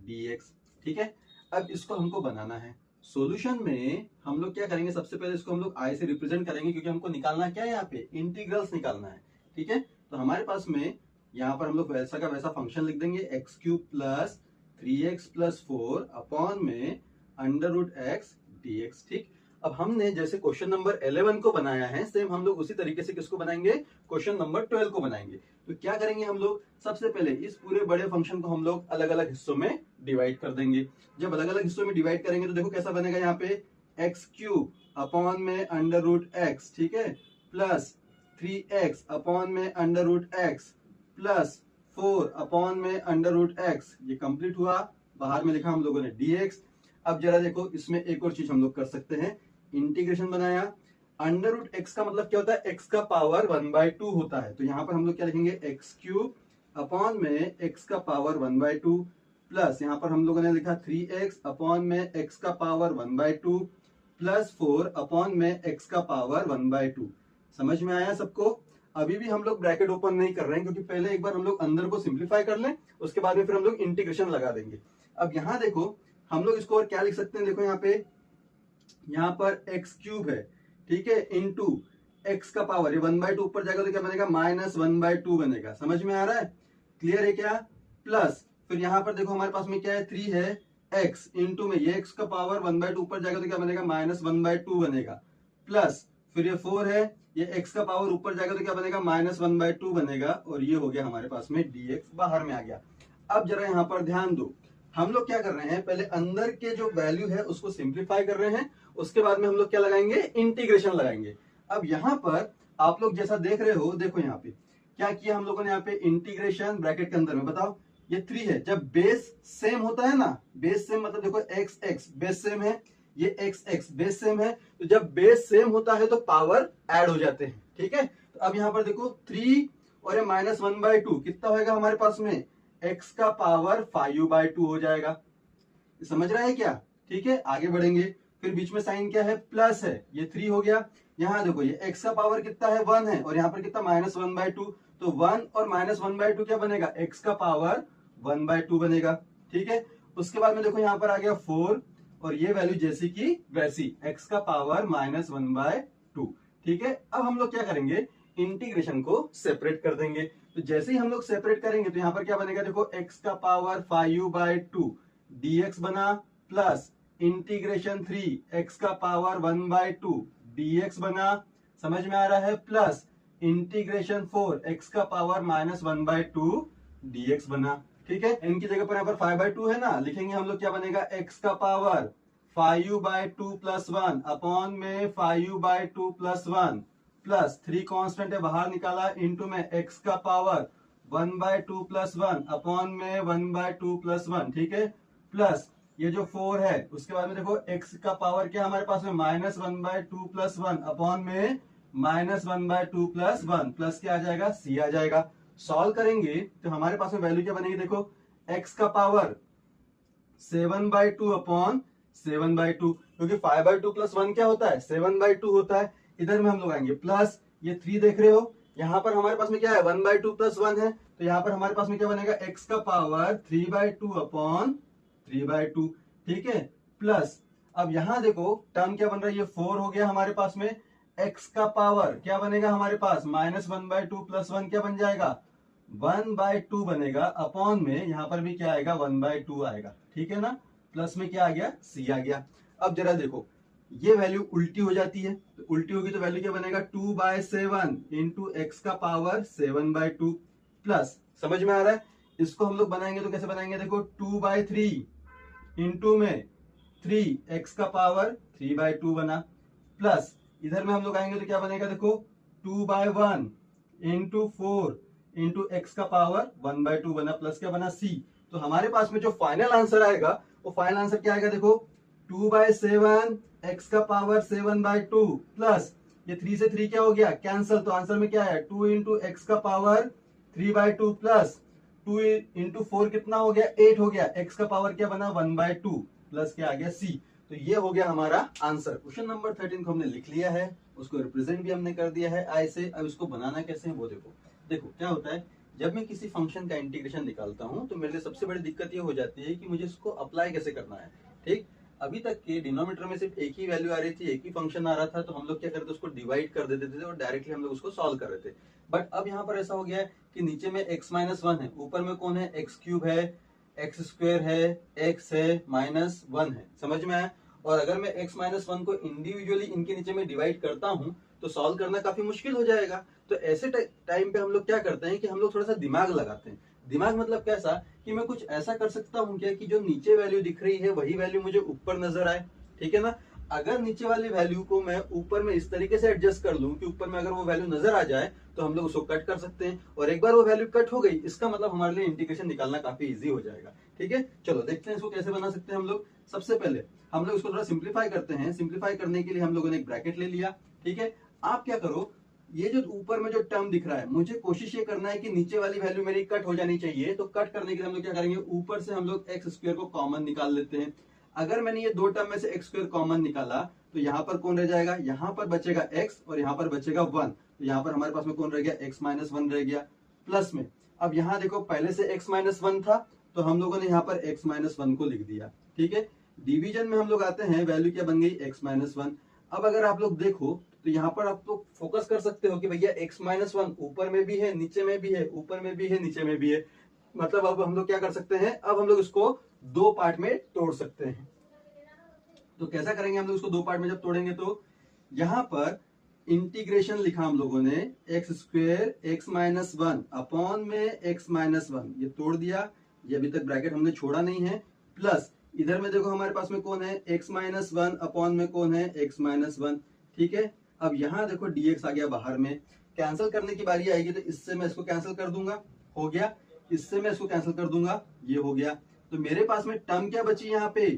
dx। ठीक है, अब इसको हमको बनाना है। सॉल्यूशन में हम लोग क्या करेंगे, सबसे पहले इसको हम लोग i से रिप्रेजेंट करेंगे, क्योंकि हमको निकालना क्या है, यहाँ पे इंटीग्रल्स निकालना है। ठीक है, तो हमारे पास में यहाँ पर हम लोग वैसा का वैसा फंक्शन लिख देंगे, x cube plus 3x plus 4 upon में अंडर रूट x dx। ठीक, अब हमने जैसे क्वेश्चन नंबर 11 को बनाया है, सेम हम लोग उसी तरीके से किसको बनाएंगे, क्वेश्चन नंबर 12 को बनाएंगे। तो क्या करेंगे हम लोग, सबसे पहले इस पूरे बड़े फंक्शन को हम लोग अलग अलग हिस्सों में डिवाइड कर देंगे। जब अलग अलग हिस्सों में डिवाइड करेंगे तो देखो कैसा बनेगा, यहाँ पे एक्स क्यूब अपॉन में अंडर रूट एक्स, ठीक है, प्लस 3x अपॉन में under root x plus 4 upon में अंडर रूट एक्स। ये कंप्लीट हुआ, बाहर में लिखा हम लोगों ने dx। अब जरा देखो इसमें एक और चीज हम लोग कर सकते हैं, इंटीग्रेशन बनाया। अंडर रूट एक्स का मतलब क्या होता है, एक्स का पावर 1/2 होता है। तो यहाँ पर हम लोग क्या लिखेंगे, एक्स क्यूब अपॉन में एक्स का पावर 1/2 प्लस यहाँ पर हम लोगों ने लिखा 3x अपॉन में एक्स का पावर 1/2 प्लस 4 अपॉन में एक्स का पावर 1/2। समझ में आया सबको। अभी भी हम लोग ब्रैकेट ओपन नहीं कर रहे हैं, क्योंकि पहले एक बार हम लोग अंदर को सिंप्लीफाई कर लें, उसके बाद में फिर हम लोग इंटीग्रेशन लगा देंगे। अब यहाँ देखो हम लोग इसको और क्या लिख सकते हैं, देखो यहाँ पर एक्स क्यूब है, ठीक है, इंटू एक्स का पावर, ये 1/2 ऊपर जाएगा तो क्या बनेगा, -1/2 बनेगा। समझ में आ रहा है, क्लियर है क्या। प्लस फिर यहाँ पर देखो हमारे पास में क्या है, 3 है एक्स इंटू में ये एक्स का पावर 1/2 ऊपर जाएगा तो क्या बनेगा, -1/2 बनेगा। प्लस फिर ये 4 है, ये x का पावर ऊपर जाएगा तो क्या बनेगा, -1/2 बनेगा, और ये हो गया हमारे पास में dx बाहर में आ गया। अब जरा यहाँ पर ध्यान दो, हम लोग क्या कर रहे हैं, पहले अंदर के जो वैल्यू है उसको सिंप्लीफाई कर रहे हैं, उसके बाद में हम लोग क्या लगाएंगे, इंटीग्रेशन लगाएंगे। अब यहाँ पर आप लोग जैसा देख रहे हो, देखो यहाँ पे क्या किया हम लोगों ने, यहाँ पे इंटीग्रेशन ब्रैकेट के अंदर में, बताओ ये 3 है, जब बेस सेम होता है ना, बेस सेम मतलब देखो एक्स एक्स बेस सेम है, ये एक्स एक्स बेस सेम है, तो जब बेस सेम होता है तो पावर ऐड हो जाते हैं। ठीक है, तो अब यहाँ पर देखो 3 और ये -1/2 कितना होगा हमारे पास में, x का पावर 5/2 हो जाएगा। समझ रहा है क्या, ठीक है, आगे बढ़ेंगे। फिर बीच में साइन क्या है, प्लस है, ये 3 हो गया। यहाँ देखो ये x का पावर कितना है, 1 है, और यहाँ पर कितना -1/2, तो 1 और -1/2 क्या बनेगा, x का पावर 1/2 बनेगा। ठीक है, उसके बाद में देखो यहाँ पर आ गया 4, और ये वैल्यू जैसी की वैसी, x का पावर -1/2। ठीक है, अब हम लोग क्या करेंगे, इंटीग्रेशन को सेपरेट कर देंगे। तो जैसे ही हम लोग सेपरेट करेंगे तो यहाँ पर क्या बनेगा, देखो x का पावर 5/2 dx बना, प्लस इंटीग्रेशन 3 x का पावर 1/2 dx बना। समझ में आ रहा है, प्लस इंटीग्रेशन 4 x का पावर -1/2 dx बना। ठीक है, इनकी जगह पर यहाँ पर 5/2 है ना, लिखेंगे हम लोग क्या बनेगा, x का पावर 5/2 प्लस 1 अपॉन में 5/2 प्लस 1 प्लस 3 कांस्टेंट है बाहर निकाला, इंटू में x का पावर 1/2 प्लस 1 अपॉन में 1/2 प्लस 1। ठीक है, प्लस ये जो 4 है, उसके बाद में देखो x का पावर क्या हमारे पास में, -1/2 प्लस 1 अपॉन में -1/2 प्लस 1 प्लस क्या आ जाएगा, c आ जाएगा। सॉल्व करेंगे तो हमारे पास में वैल्यू क्या बनेगी, देखो x का पावर 7/2 अपॉन 7/2, क्योंकि 5/2 प्लस 1 क्या होता है, 7/2 होता है। इधर में हम लोग आएंगे, प्लस ये 3 देख रहे हो, यहाँ पर हमारे पास में क्या है, 1/2 प्लस 1 है, तो यहाँ पर हमारे पास में क्या बनेगा, x का पावर 3/2 अपॉन 3/2। ठीक है, प्लस अब यहाँ देखो टर्म क्या बन रहा है, ये 4 हो गया हमारे पास में, x का पावर क्या बनेगा हमारे पास, -1/2 प्लस 1 क्या बन जाएगा, 1/2 बनेगा, अपॉन में यहाँ पर भी क्या आएगा, 1/2 आएगा। ठीक है ना, प्लस में क्या आ गया, सी आ गया। अब जरा देखो ये वैल्यू उल्टी हो जाती है, तो उल्टी होगी तो वैल्यू क्या बनेगा, 2/7 इंटू एक्स का पावर 7/2 प्लस, समझ में आ रहा है। इसको हम लोग बनाएंगे तो कैसे बनाएंगे, देखो 2/3 इंटू में 3 एक्स का पावर 3/2 बना, प्लस इधर में हम लोग आएंगे तो क्या बनेगा, देखो 2/1 इंटू 4 इंटू एक्स का पावर 1/2 बना, प्लस क्या बना, सी। तो हमारे पास में जो फाइनल आंसर आएगा वो फाइनल आंसर क्या आएगा, देखो 2/7 एक्स का पावर 7/2 प्लस ये 3 से 3 क्या हो गया, कैंसल। तो आंसर में क्या है, 2 इंटू एक्स का पावर 3/2 प्लस 2 इंटू 4 कितना हो गया, 8 हो गया। एक्स का पावर क्या बना, 1/2 प्लस क्या आ गया, सी। तो ये हो गया हमारा आंसर। क्वेश्चन नंबर 13 को हमने लिख लिया है, उसको रिप्रेजेंट भी हमने कर दिया है आई से। अब इसको बनाना कैसे है वो देखो। देखो क्या होता है, जब मैं किसी फंक्शन का इंटीग्रेशन निकालता हूं तो मेरे लिए सबसे बड़ी दिक्कत ये हो जाती है कि मुझे इसको अप्लाई कैसे करना है। ठीक, अभी तक के डिनोमीटर में सिर्फ एक ही वैल्यू आ रही थी, एक ही फंक्शन आ रहा था, तो हम लोग क्या करते थे, उसको डिवाइड कर देते थे और डायरेक्टली हम लोग उसको सॉल्व कर रहे थे। बट अब यहाँ पर ऐसा हो गया है कि नीचे में x-1 है, ऊपर में कौन है, x³ है, x² है, x है, -1 है, समझ में आया। और अगर मैं x-1 को इंडिविजुअली इनके नीचे में डिवाइड करता हूं तो सॉल्व करना काफी मुश्किल हो जाएगा। तो ऐसे टाइम पे हम लोग क्या करते हैं कि हम लोग थोड़ा सा दिमाग लगाते हैं। दिमाग मतलब कैसा, कि मैं कुछ ऐसा कर सकता हूँ क्या कि जो नीचे वैल्यू दिख रही है वही वैल्यू मुझे ऊपर नजर आए, ठीक है ना। अगर नीचे वाली वैल्यू को मैं ऊपर में इस तरीके से एडजस्ट कर लूं कि ऊपर में अगर वो वैल्यू नजर आ जाए तो हम लोग उसको कट कर सकते हैं, और एक बार वो वैल्यू कट हो गई इसका मतलब हमारे लिए इंटीग्रेशन निकालना काफी इजी हो जाएगा। ठीक है, चलो देखते हैं इसको कैसे बना सकते हैं हम लोग। सबसे पहले हम लोग इसको थोड़ा सिंप्लीफाई करते हैं। सिंप्लीफाई करने के लिए हम लोगों ने एक ब्रैकेट ले लिया, ठीक है। आप क्या करो, ये जो ऊपर में जो टर्म दिख रहा है, मुझे कोशिश ये करना है कि नीचे वाली वैल्यू मेरी कट हो जानी चाहिए। तो कट करने के लिए हम लोग क्या करेंगे, ऊपर से हम लोग एक्स स्क्वायर को कॉमन निकाल लेते हैं। अगर मैंने ये दो टर्म में से एक्स स्क्वायर कॉमन निकाला तो यहाँ पर कौन रह जाएगा, यहाँ पर बचेगा एक्स और यहाँ पर बचेगा 1। तो यहाँ पर हमारे पास में कौन रह गया, x-1 रह गया प्लस में। अब यहाँ देखो पहले से x-1 था तो हम लोगों ने यहाँ पर x-1 को लिख दिया, ठीक है। डिवीजन में हम लोग आते हैं, वैल्यू क्या बन गई, x-1। अब अगर आप लोग देखो तो यहाँ पर आप लोग फोकस कर सकते हो कि भैया x-1 ऊपर में भी है, नीचे में भी है, ऊपर में भी है, नीचे में भी है। मतलब अब हम लोग क्या कर सकते हैं, अब हम लोग इसको दो पार्ट में तोड़ सकते हैं। तो कैसा करेंगे हम लोग इसको दो पार्ट में जब तोड़ेंगे, तो यहाँ पर इंटीग्रेशन लिखा हम लोगों ने x² x-1 अपॉन में x-1, ये तोड़ दिया, ये अभी तक ब्रैकेट हमने छोड़ा नहीं है। प्लस इधर में देखो हमारे पास में कौन है, x-1 अपॉन में कौन है, x-1, ठीक है। अब यहाँ देखो dx आ गया बाहर में, कैंसिल करने की बारी आएगी तो इससे मैं इसको कैंसिल कर दूंगा, हो गया। इससे मैं इसको कैंसिल कर दूंगा, ये हो गया। तो मेरे पास में टर्म क्या बची यहाँ पे,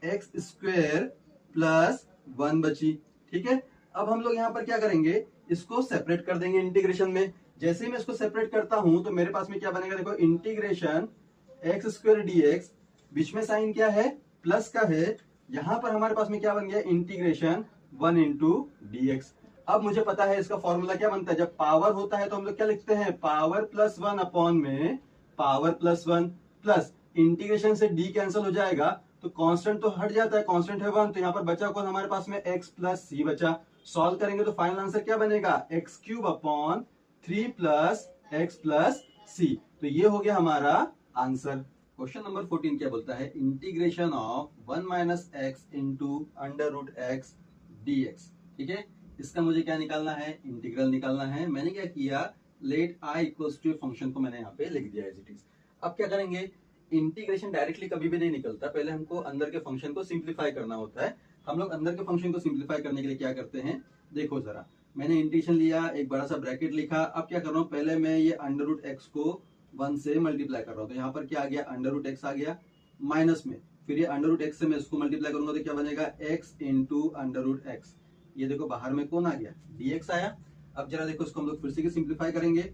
x² प्लस 1 बची, ठीक है। अब हम लोग यहाँ पर क्या करेंगे, इसको सेपरेट कर देंगे इंटीग्रेशन में। जैसे ही मैं इसको सेपरेट करता हूं तो मेरे पास में क्या बनेगा, देखो इंटीग्रेशन x² dx, बीच में साइन क्या है, प्लस का है। यहां पर हमारे पास में क्या बन गया, इंटीग्रेशन 1 इंटू dx। अब मुझे पता है इसका फॉर्मूला क्या बनता है, जब पावर होता है तो हम लोग क्या लिखते हैं, पावर प्लस 1 अपॉन में पावर प्लस 1, प्लस इंटीग्रेशन से d कैंसिल हो जाएगा तो कांस्टेंट तो हट जाता है, कांस्टेंट है 1, तो यहाँ पर बचा कौन हमारे पास में x प्लस सी बचा। सॉल्व करेंगे तो फाइनल आंसर क्या बनेगा, x³ upon 3 plus x plus c. तो ये हो गया हमारा आंसर। क्वेश्चन नंबर 14 क्या बोलता है, integration of 1 minus x into under root x dx, ठीक है। इसका मुझे क्या निकालना है, इंटीग्रल निकालना है। मैंने क्या किया, let i equals to function को मैंने यहाँ पे लिख दिया एज इट इज। अब क्या करेंगे, इंटीग्रेशन डायरेक्टली कभी भी नहीं निकलता, पहले हमको अंदर के फंक्शन को सिंप्लीफाई करना होता है। हम लोग अंदर के फंक्शन को सिंप्लीफाई करने के लिए क्या करते हैं, देखो जरा, मैंने इंटीग्रेशन लिया, एक बड़ा सा ब्रैकेट लिखा। अब क्या कर रहा हूँ, पहले मैं ये अंडर रूट एक्स को 1 से मल्टीप्लाई कर रहा हूँ, तो यहाँ पर क्या आ गया, अंडर रूट एक्स आ गया माइनस में, फिर ये अंडर रूट एक्स से मैं इसको मल्टीप्लाई करूंगा तो क्या बनेगा, x into under root x. ये देखो बाहर में कौन आ गया, dx आया। अब जरा देखो इसको हम लोग फिर से सिंप्लीफाई करेंगे।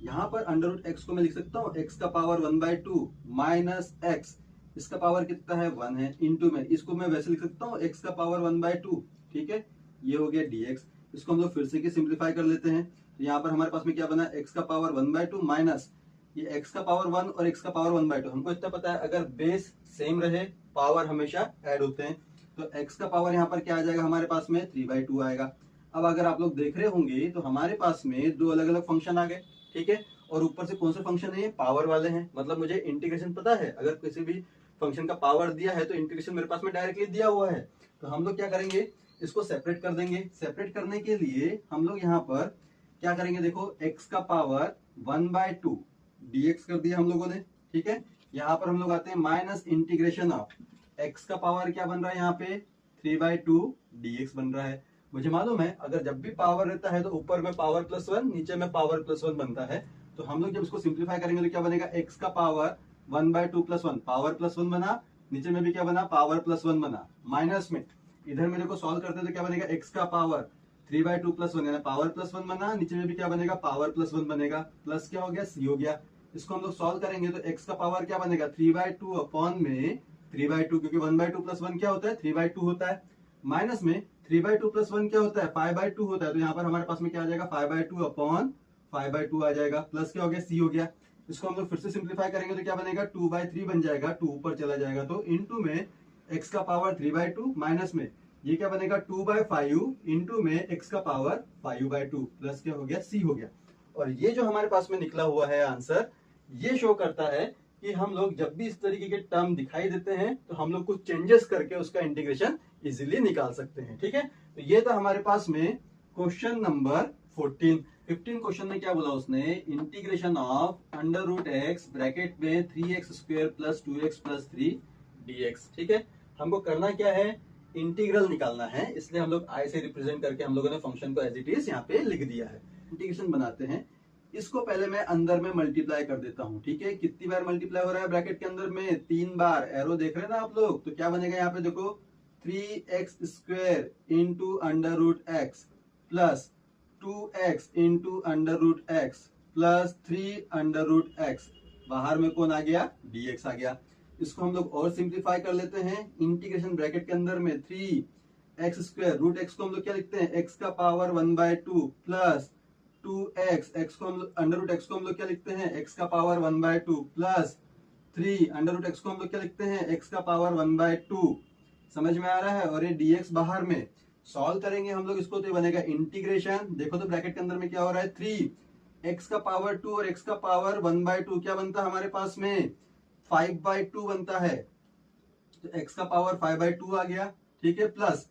यहाँ पर अंडर रूट एक्स को मैं लिख सकता हूँ x का पावर 1/2 माइनस एक्स, इसका पावर कितना है 1 है, इंटू में इसको मैं वैसे लिख सकता हूँ x का पावर 1/2, ठीक है। ये हो गया dx। इसको हम लोग फिर से सिंप्लीफाई कर लेते हैं। तो यहाँ पर हमारे पास में क्या बना, x का पावर 1/2 माइनस ये x का पावर 1 और x का पावर 1/2। हमको इतना पता है अगर बेस सेम रहे पावर हमेशा ऐड होते हैं। तो x का पावर यहाँ पर क्या आ जाएगा हमारे पास में 3/2 आएगा। अब अगर आप लोग देख रहे होंगे तो हमारे पास में दो अलग अलग फंक्शन आ गए, ठीक है। और ऊपर से कौन से फंक्शन है, ये पावर वाले हैं, मतलब मुझे इंटीग्रेशन पता है। अगर किसी भी फंक्शन का पावर दिया है तो इंटीग्रेशन मेरे पास में डायरेक्टली दिया हुआ है। तो हम लोग क्या करेंगे, इसको सेपरेट कर देंगे। सेपरेट करने के लिए हम लोग यहाँ पर क्या करेंगे, देखो x का पावर 1/2 dx कर दिया हम लोगों ने, ठीक है। यहाँ पर हम लोग आते हैं माइनस इंटीग्रेशन ऑफ x का पावर क्या बन रहा है यहाँ पे 3/2 dx बन रहा है। मुझे मालूम है अगर जब भी पावर रहता है तो ऊपर में पावर +1 नीचे में पावर +1 बनता है। तो हम लोग जब इसको सिंप्लीफाई करेंगे तो क्या बनेगा, x का पावर 1/2 +1 पावर +1 बना, नीचे में भी क्या बना पावर +1 बना, माइनस में इधर मेरे को सॉल्व करते हैं तो क्या बनेगा x का पावर 3/2 +1 यानी पावर +1 बना, नीचे में भी क्या बनेगा पावर +1 बनेगा, प्लस क्या हो गया c हो गया। इसको हम लोग सॉल्व करेंगे तो x का पावर क्या बनेगा 3/2 अपॉन में 3/2 क्योंकि 1/2 + 1 क्या होता है 3/2 होता है, माइनस में 3/2 + 1 क्या होता है 5/2 होता है। तो यहाँ पर हमारे पास में क्या आ जाएगा 5/2 अपॉन 5/2 आ जाएगा, प्लस क्या हो गया c हो गया। इसको हम लोग फिर से सिंप्लीफाई करेंगे तो क्या बनेगा 2/3 बन जाएगा, 2 ऊपर चला जाएगा तो इनटू में x का पावर 3/2 माइनस में ये क्या बनेगा 2/5 इनटू में x का पावर 5/2 प्लस क्या हो गया c हो गया। और ये जो हमारे पास में निकला हुआ है आंसर, ये शो करता है कि हम लोग जब भी इस तरीके के टर्म दिखाई देते हैं तो हम लोग कुछ चेंजेस करके उसका इंटीग्रेशन इजीली निकाल सकते हैं, ठीक है। तो ये था हमारे पास में क्वेश्चन नंबर 14। 15 क्वेश्चन में क्या बोला उसने, इंटीग्रेशन ऑफ √x ब्रैकेट में 3x² + 2x + 3 dx, ठीक है। हमको करना क्या है, इंटीग्रल निकालना है, इसलिए हम लोग i से रिप्रेजेंट करके हम लोगों ने फंक्शन को एज इट इज यहाँ पे लिख दिया है। इंटीग्रेशन बनाते हैं, इसको पहले मैं अंदर में मल्टीप्लाई कर देता हूँ, ठीक है। कितनी बार मल्टीप्लाई हो रहा है ब्रैकेट के अंदर में 3 बार, एरो देख रहे हैं ना आप लोग। तो क्या बनेगा यहाँ पे देखो 3x² into √x plus 2x into √x plus 3 √x, बाहर में कौन आ गया dx आ गया। इसको हम लोग और सिंप्लीफाई कर लेते हैं, इंटीग्रेशन ब्रैकेट के अंदर में 3x² √x को हम लोग क्या लिखते हैं x का पावर 1/2 प्लस 2x, x को हम लोग √x को हम लोग क्या लिखते हैं x का पावर 1/2 प्लस 3 √x को हम लोग क्या लिखते हैं x का पावर 1/2। समझ में आ रहा है। और ये dx बाहर में सॉल्व करेंगे हम लोग इसको तो ये बनेगा इंटीग्रेशन, देखो तो ब्रैकेट के अंदर में क्या हो रहा है 3x का पावर 2 और x का पावर 1/2 क्या बनता है हमारे पास में 5/2 बनता है। तो x का पावर 5/2 आ गया, ठीक है। प्लस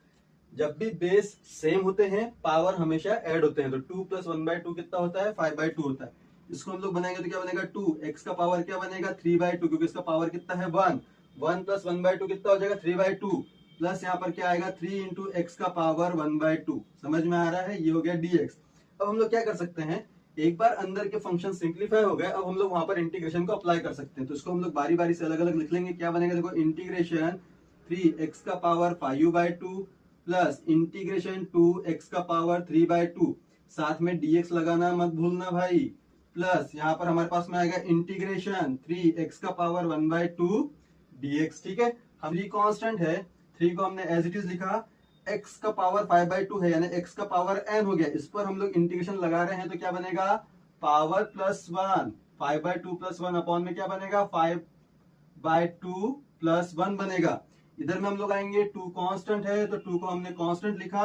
जब भी बेस सेम होते हैं पावर हमेशा ऐड होते हैं, तो 2 + 1/2 कितना होता है 5/2 होता है। इसको हम लोग बनाएंगे तो क्या बनेगा 2, x का पावर क्या बनेगा 3/2 क्योंकि इसका पावर कितना है 1 + 1/2 कितना हो जाएगा 3/2 प्लस यहाँ पर क्या आएगा 3 इंटू x का पावर 1/2। समझ में आ रहा है, ये हो गया dx। अब हम लोग क्या कर सकते हैं, एक बार अंदर के फंक्शन सिंप्लीफाई हो गए, अब हम लोग वहां पर इंटीग्रेशन को अप्लाई कर सकते हैं। तो इसको हम लोग बारी बारी से अलग अलग लिख लेंगे। क्या बनेगा देखो इंटीग्रेशन 3x का पावर 5/2 प्लस इंटीग्रेशन 2x का पावर 3/2, साथ में dx लगाना मत भूलना भाई, प्लस यहाँ पर हमारे पास में आएगा इंटीग्रेशन 3x का पावर 1/2 dx, ठीक है। हम 3 कांस्टेंट है, 3 को हमने एज इट इज लिखा, x का पावर 5/2 है यानी x का पावर n हो गया, इस पर हम लोग इंटीग्रेशन लगा रहे हैं तो क्या बनेगा पावर +1 5/2 + 1 अपॉन में क्या बनेगा 5/2 + 1 बनेगा। इधर में हम लोग आएंगे 2 कांस्टेंट है तो 2 को हमने कांस्टेंट लिखा,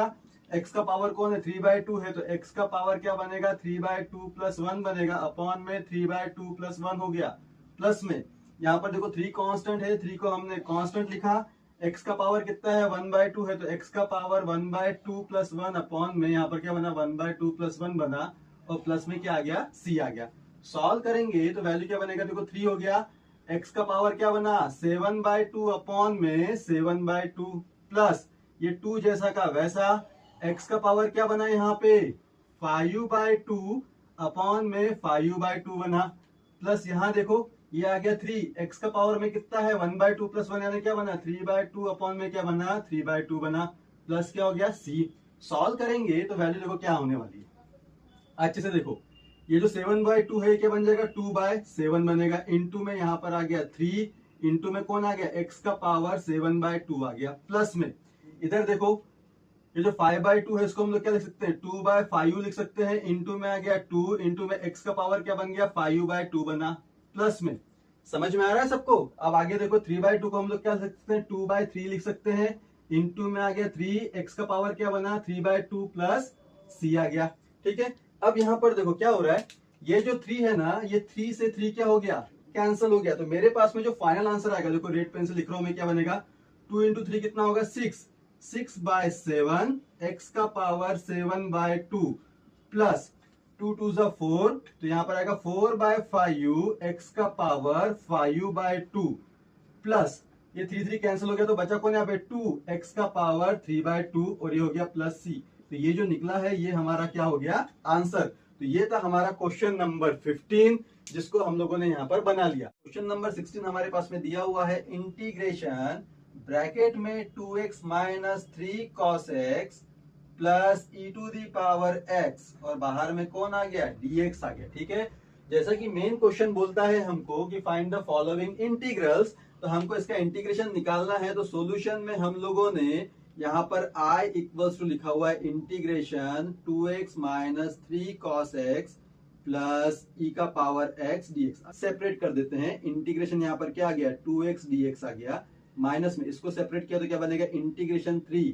x का पावर कौन है 3/2 है तो x का पावर क्या बनेगा 3/2 + 1 बनेगा अपॉन में 3/2 + 1 हो गया। प्लस में यहाँ पर देखो 3 कांस्टेंट है, 3 को हमने कांस्टेंट लिखा, x का पावर कितना है 1/2 है तो x का पावर 1/2 + 1 अपॉन में यहाँ पर क्या बना 1/2 + 1 बना और प्लस में क्या आ गया c आ गया। सॉल्व करेंगे तो वैल्यू क्या बनेगा देखो 3 हो गया, x का पावर क्या बना 7/2 अपॉन में 7/2 प्लस ये 2 जैसा का वैसा, x का पावर क्या बना यहाँ पे 5/2 अपॉन में 5/2 बना, प्लस यहाँ देखो ये आ गया 3, x का पावर में कितना है 1/2 + 1 यानी क्या बना 3/2 अपॉन में क्या बना 3/2 बना, प्लस क्या हो गया c। सॉल्व करेंगे तो वैल्यू देखो क्या होने वाली है, अच्छे से देखो ये जो 7/2 है क्या बन जाएगा 2/7 बनेगा, इंटू में यहाँ पर आ गया 3, इंटू में कौन आ गया x का पावर 7/2 आ गया, प्लस में इधर देखो ये जो 5/2 है इसको हम लोग क्या लिख सकते हैं 2/5 लिख सकते हैं, इंटू में आ गया 2, इंटू में x का पावर क्या बन गया 5/2 बना, प्लस में। समझ में आ रहा है सबको। अब आगे देखो 3/2 को हम लोग क्या लिख सकते हैं 2/3 लिख सकते हैं, इंटू में आ गया 3, x का पावर क्या बना 3/2 प्लस c आ गया, ठीक है। अब यहाँ पर देखो क्या हो रहा है, ये जो 3 है ना ये 3 से 3 क्या हो गया कैंसिल हो गया, तो मेरे पास में जो फाइनल आंसर आएगा, देखो रेड पेन से लिख रहा हूं मैं, क्या बनेगा 2 इंटू 3 कितना होगा 6, 6/7 x का पावर 7/2 प्लस 2 2 जा 4, तो यहां पर आएगा 4/5 x का पावर 5/2 प्लस ये 3 3 कैंसिल हो गया, तो बचा कौन यहाँ पे 2 x का पावर 3/2 और ये हो गया प्लस c। तो ये जो निकला है ये हमारा क्या हो गया आंसर। तो ये था हमारा क्वेश्चन नंबर 15 जिसको हम लोगों ने यहाँ पर बना लिया। क्वेश्चन नंबर 16 हमारे पास में दिया हुआ है इंटीग्रेशन ब्रैकेट में 2x minus 3 cos x plus e to the power x और बाहर में कौन आ गया dx आ गया। ठीक है, जैसा कि मेन क्वेश्चन बोलता है हमको कि फाइंड द फॉलोइंग इंटीग्रल्स, तो हमको इसका इंटीग्रेशन निकालना है। तो सॉल्यूशन में हम लोगों ने यहाँ पर i इक्वल्स टू लिखा हुआ है integration 2x minus 3 cos x plus e का पावर x dx। सेपरेट कर देते हैं, इंटीग्रेशन यहाँ पर क्या आ गया 2x dx आ गया, माइनस में इसको सेपरेट किया तो क्या बनेगा इंटीग्रेशन 3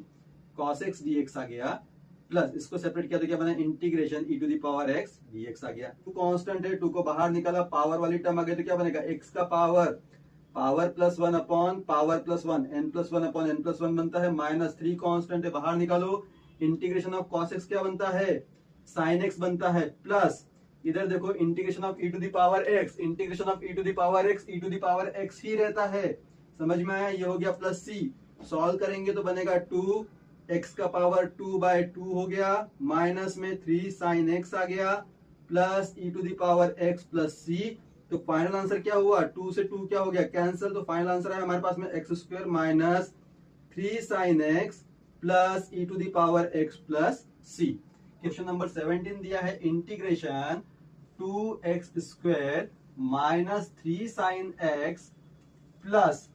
cos x dx आ गया, प्लस इसको सेपरेट किया तो क्या बना integration e to the power x dx आ गया। 2 कांस्टेंट है, 2 को बाहर निकाला, पावर वाली टर्म आ गई तो क्या बनेगा x का power plus 1 upon power plus 1 n plus 1 upon n plus 1 बनता है, माइनस 3 कांस्टेंट है बाहर निकालो, इंटीग्रेशन ऑफ cos x क्या बनता है sin x बनता है, प्लस इधर देखो integration of e to the power x, integration of e to the power x e to the power x ही रहता है, समझ में आया। ये हो गया प्लस c, सॉल्व करेंगे तो बनेगा 2 x का पावर 2/2 हो गया, माइनस में 3 sin x आ गया, plus e to the power x plus c। तो फाइनल आंसर क्या हुआ 2 से 2 क्या हो गया कैंसिल, तो फाइनल आंसर है हमारे पास में x square minus 3 sin x plus e to the power x plus c। Question number 17 दिया है integration 2x square minus 3 sin x plus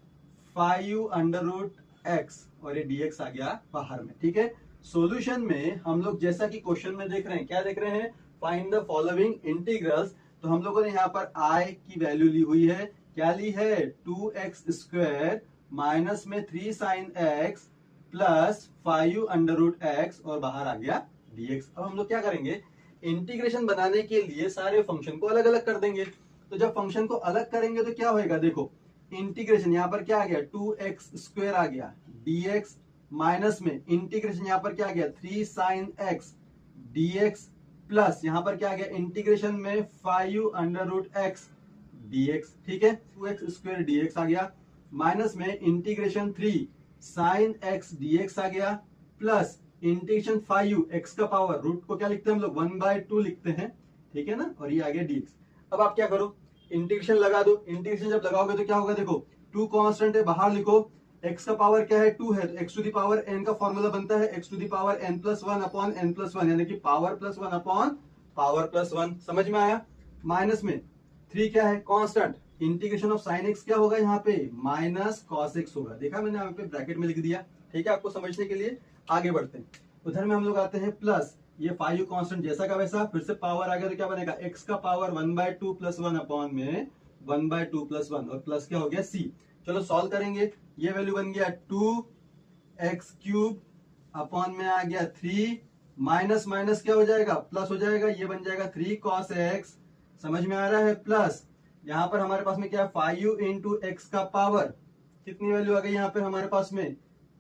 5 under root x और ये dx आ गया बाहर में। ठीक है, सॉल्यूशन में हम लोग जैसा कि क्वेश्चन में देख रहे हैं, क्या देख रहे हैं फाइंड द फॉलोइंग इंटीग्रल्स। तो हम लोगों ने यहाँ पर i की वैल्यू ली हुई है, क्या ली है 2x स्क्वायर माइनस में 3 sin x plus 5 under root x और बाहर आ गया dx। अब हम लोग क्या करेंगे इंटीग्रेशन बनाने के लिए सारे फंक्शन को अलग अलग कर देंगे। तो जब फंक्शन को अलग करेंगे तो क्या होएगा, देखो इंटीग्रेशन यहाँ पर क्या आ गया 2x स्क्वायर आ गया dx, माइनस में इंटीग्रेशन यहाँ पर क्या आ गया 3 sin x dx, प्लस यहाँ पर क्या आ गया इंटीग्रेशन में 5 अंडर रूट x dx। ठीक है, 2x स्क्वायर dx आ गया, माइनस में इंटीग्रेशन 3 sin x dx आ गया, प्लस इंटीग्रेशन 5 x का पावर, रूट को क्या लिखते हैं हम लोग 1/2 लिखते हैं, ठीक है ना, और ये आ गया dx। अब आप क्या करो इंटीग्रेशन लगा दो, इंटीग्रेशन जब लगाओगे तो क्या होगा, देखो 2 कांस्टेंट है बाहर लिखो, x का पावर क्या है 2 है, तो x to the power n का फॉर्मूला बनता है x to the power n plus 1 upon n plus 1, यानी कि power plus 1 upon power plus 1, समझ में आया। माइनस में 3 क्या है constant, integration of sine x क्या होगा यहाँ पे माइनस cos x होगा, देखा मैंने यहाँ पे ब्रैकेट में लिख दिया। ठीक है, आपको समझने के लिए आगे बढ़ते हैं। उधर में हम लोग आते हैं प्लस ये 5 कांस्टेंट जैसा का वैसा, फिर से पावर आ गया तो क्या बनेगा x का पावर 1/2 प्लस 1 अपॉन में 1/2 प्लस 1 और प्लस क्या हो गया c। चलो सॉल्व करेंगे, ये वैल्यू बन गया 2x क्यूब अपॉन में आ गया 3, माइनस माइनस क्या हो जाएगा प्लस हो जाएगा, ये बन जाएगा 3 cos x, समझ में आ रहा है, प्लस यहाँ पर हमारे पास में क्या है 5 इंटू x का पावर, कितनी वैल्यू आ गई यहाँ पे हमारे पास में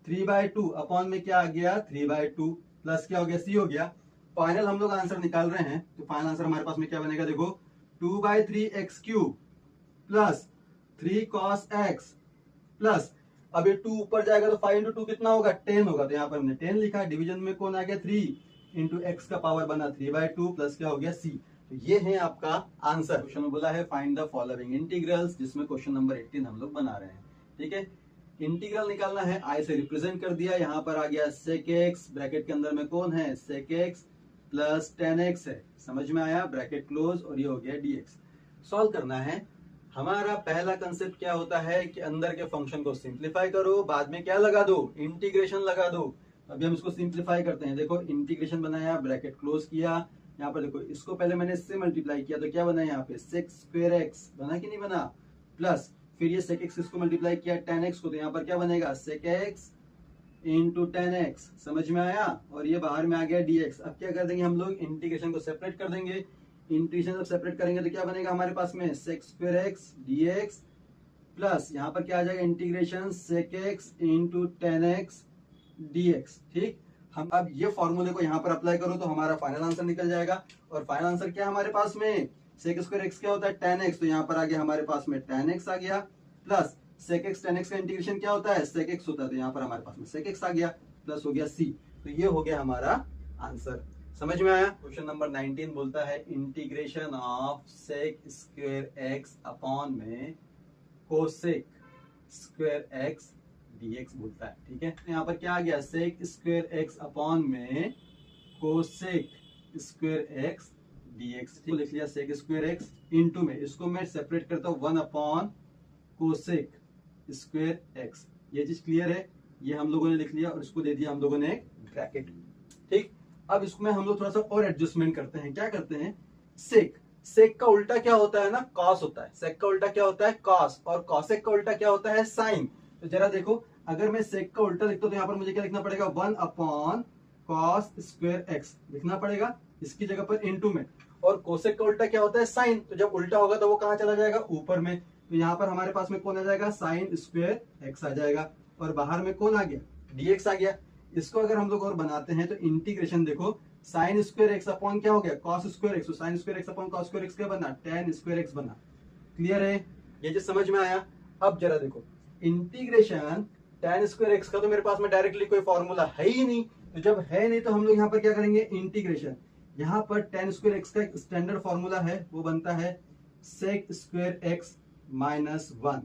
3/2 अपॉन में क्या आ गया 3/2, प्लस क्या हो गया c हो गया। फाइनल हम लोग आंसर निकाल रहे हैं, तो फाइनल आंसर हमारे पास में क्या बनेगा, देखो 2/3x cube plus 3 cos x plus, अब ये 2 ऊपर जाएगा तो 5 इंटू 2 कितना होगा 10 होगा, तो यहाँ पर हमने 10 लिखा है, डिवीजन में कौन आ गया 3 इंटू x का पावर बना 3/2 प्लस क्या हो गया c। तो ये है आपका आंसर। क्वेश्चन में बोला है फाइंड द फॉलोइंग इंटीग्रल्स, जिसमें क्वेश्चन नंबर 18 हम लोग बना रहे हैं। ठीक है, इंटीग्रल निकालना है, i से रिप्रेजेंट कर दिया, यहाँ पर आ गया sec x, ब्रैकेट के अंदर में कौन है sec x प्लस 10x है, समझ में आया, ब्रैकेट क्लोज, और ये हो गया dx। सॉल्व करना है, हमारा पहला कंसेप्ट क्या होता है कि अंदर के फंक्शन को सिंप्लीफाई करो, बाद में क्या लगा दो इंटीग्रेशन लगा दो। अभी हम इसको सिंप्लीफाई करते हैं, देखो इंटीग्रेशन बनाया, ब्रैकेट क्लोज किया, यहाँ पर देखो इसको पहले मैंने इससे मल्टीप्लाई किया तो क्या बना यहाँ पे sec स्क्वायर x बना कि नहीं बना, प्लस फिर ये sec x इसको मल्टीप्लाई किया 10x को, तो यहाँ पर क्या बनेगा sec x इंटू 10x, समझ में आया, और ये बाहर में आ गया dx। अब क्या कर देंगे हम लोग इंटीग्रेशन को सेपरेट कर देंगे, इंटीग्रेशन जब सेपरेट करेंगे तो क्या बनेगा हमारे पास में sec square x dx plus यहाँ पर क्या आ जाएगा integration sec x into tan x dx। ठीक, हम अब ये फॉर्मूले को यहाँ पर अप्लाई करो तो हमारा फाइनल आंसर निकल जाएगा। और फाइनल आंसर क्या है हमारे पास में, सेक स्क्वायर एक्स क्या होता है टेन एक्स, तो यहाँ पर आ गया हमारे पास में टेन एक्स आ गया, plus sec x tan x का इंटीग्रेशन क्या होता है सेक एक्स होता है, तो यहाँ पर हमारे पास में सेक एक्स आ गया, प्लस हो गया सी। तो ये हो गया हमारा आंसर। समझ में आया। क्वेश्चन नंबर 19 बोलता है integration of sec square x upon में कोसेक स्क्वायर एक्स dx बोलता है। ठीक है, यहाँ पर क्या आ गया सेक स्क्वायर एक्स अपॉन में कोसेक स्क्वायर एक्स dx को लिख लिया सेक स्क्वायर एक्स इंटू में इसको मैं सेपरेट करता हूँ 1 अपॉन कोसेक स्क्वायर एक्स। ये चीज क्लियर है, ये हम लोगों ने लिख लिया और इसको दे दिया हम लोगों ने एक ब्रैकेट। ठीक, अब इसमें हम लोग थोड़ा सा और एडजस्टमेंट करते हैं। क्या करते हैं, सेक सेक का उल्टा क्या होता है ना कॉस होता है, सेक का उल्टा क्या होता है कॉस, और कॉसेक का उल्टा क्या होता है साइन। तो जरा देखो अगर मैं सेक का उल्टा लिखता हूँ तो यहाँ पर मुझे क्या लिखना पड़ेगा 1 अपॉन कॉस स्क्वायर एक्स लिखना पड़ेगा इसकी जगह पर इनटू में, और कोसेक का उल्टा क्या होता है साइन, तो जब उल्टा होगा तो वो कहाँ चला जाएगा ऊपर में, तो यहाँ पर हमारे पास में कौन आ जाएगा साइन स्क्वायर एक्स आ जाएगा, और बाहर में कौन आ गया dx आ गया। इसको अगर हम लोग और बनाते हैं तो इंटीग्रेशन देखो साइन स्क्वायर एक्स अपॉन क्या हो गया कॉस स्क्वायर एक्स, तो sine square x upon cos square x क्या बना टेन स्क्वायर एक्स बना। क्लियर है, ये जो समझ में आया। अब जरा देखो इंटीग्रेशन टेन स्क्वायर एक्स का तो मेरे पास में डायरेक्टली कोई फॉर्मूला है ही नहीं, तो जब है नहीं तो हम लोग यहाँ पर क्या करेंगे इंटीग्रेशन, यहाँ पर टेन स्क्वायर एक्स का एक स्टैंडर्ड फॉर्मूला है वो बनता है सेक स्क्वायर एक्स माइनस 1।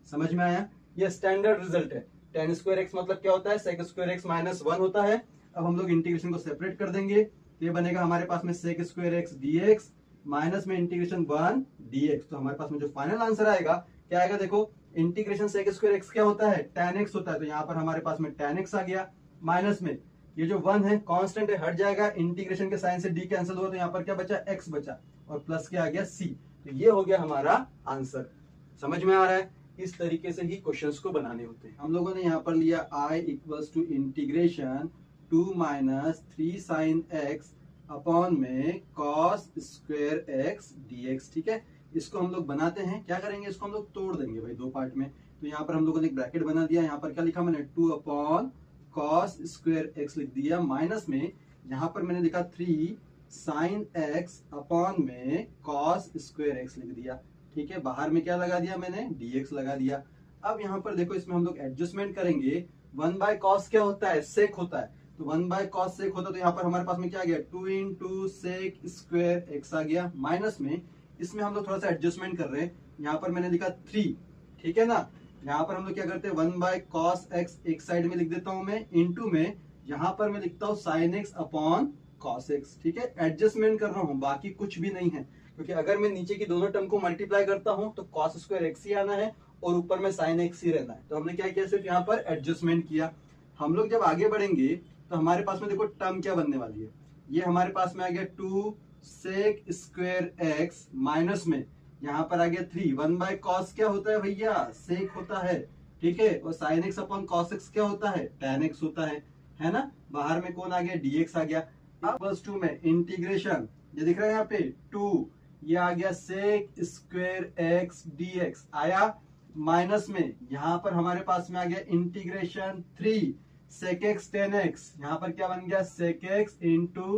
समझ में आया, ये स्टैंडर्ड रिजल्ट है। टेन स्क्वायर एक्स मतलब क्या होता है सेक स्क्वायर एक्स माइनस 1 होता है। अब हम लोग इंटीग्रेशन को सेपरेट कर देंगे, ये बनेगा हमारे पास में sec square x dx minus में इंटीग्रेशन 1 dx। तो हमारे पास में जो फाइनल आंसर आएगा क्या आएगा, देखो इंटीग्रेशन सेक स्क्वायर एक्स क्या होता है tan x होता है, तो यहाँ पर हमारे पास में tan x आ गया, माइनस में ये जो 1 है कांस्टेंट है हट जाएगा, इंटीग्रेशन के साइन से d कैंसिल हुआ तो यहाँ पर क्या बचा x बचा, और प्लस क्या आ गया c। तो ये हो गया हमारा आंसर। समझ में आ रहा है, इस तरीके से ही क्वेश्चंस को बनाने होते हैं। हम लोगों ने यहाँ पर लिया i equals to integration 2 minus 3 sine x upon में कॉस स्क्वायर एक्स dx। ठीक है, इसको हम लोग बनाते हैं, क्या करेंगे इसको हम लोग तोड़ देंगे भाई दो पार्ट में। तो यहाँ पर हम लोगों ने एक ब्रैकेट बना दिया, यहाँ पर क्या लिखा मैंने 2 अपॉन कॉस स्क्वायर एक्स लिख दिया, माइनस में यहाँ पर मैंने लिखा 3 साइन एक्स अपॉन में कॉस स्क्वायर एक्स लिख दिया। ठीक है, बाहर में क्या लगा दिया मैंने dx लगा दिया। अब यहाँ पर देखो इसमें हम लोग एडजस्टमेंट करेंगे, 1 बाय कॉस क्या होता है सेक होता है, तो 1 बाय कॉस सेक होता है, तो यहाँ पर हमारे पास में क्या आ गया 2 इंटू सेक स्क्वायर एक्स आ गया, माइनस में इसमें हम लोग थोड़ा सा एडजस्टमेंट कर रहे हैं, यहाँ पर मैंने लिखा 3। ठीक है ना, यहाँ पर हम लोग क्या करते हैं 1 बाय कॉस एक्स एक साइड में लिख देता हूं मैं, इंटू में यहाँ पर मैं लिखता हूँ sine x upon cos x. ठीक है, एडजस्टमेंट कर रहा हूँ बाकी कुछ भी नहीं है, क्योंकि अगर मैं नीचे की दोनों टर्म को मल्टीप्लाई करता हूं तो कॉस स्क्वायर एक्स ही आना है और ऊपर में साइन एक्स ही रहना है। तो हमने क्या किया सिर्फ यहाँ पर एडजस्टमेंट किया। हम लोग जब आगे बढ़ेंगे तो हमारे पास में देखो टर्म क्या बनने वाली है, ये हमारे पास में आ गया 2 सेक स्क्वायर एक्स माइनस में यहाँ पर आ गया 3, 1 बाय कॉस क्या होता है भैया सेक होता है। ठीक है, और sine x upon cos x क्या होता है tan एक्स होता है ना, बाहर में कौन आ गया dx आ गया। अब प्लस 2 में इंटीग्रेशन ये दिख रहा है यहाँ पे 2, ये आ गया सेक स्क्वायर एक्स dx आया, माइनस में यहाँ पर हमारे पास में आ गया integration 3 sec x tan x, यहाँ पर क्या बन गया sec x into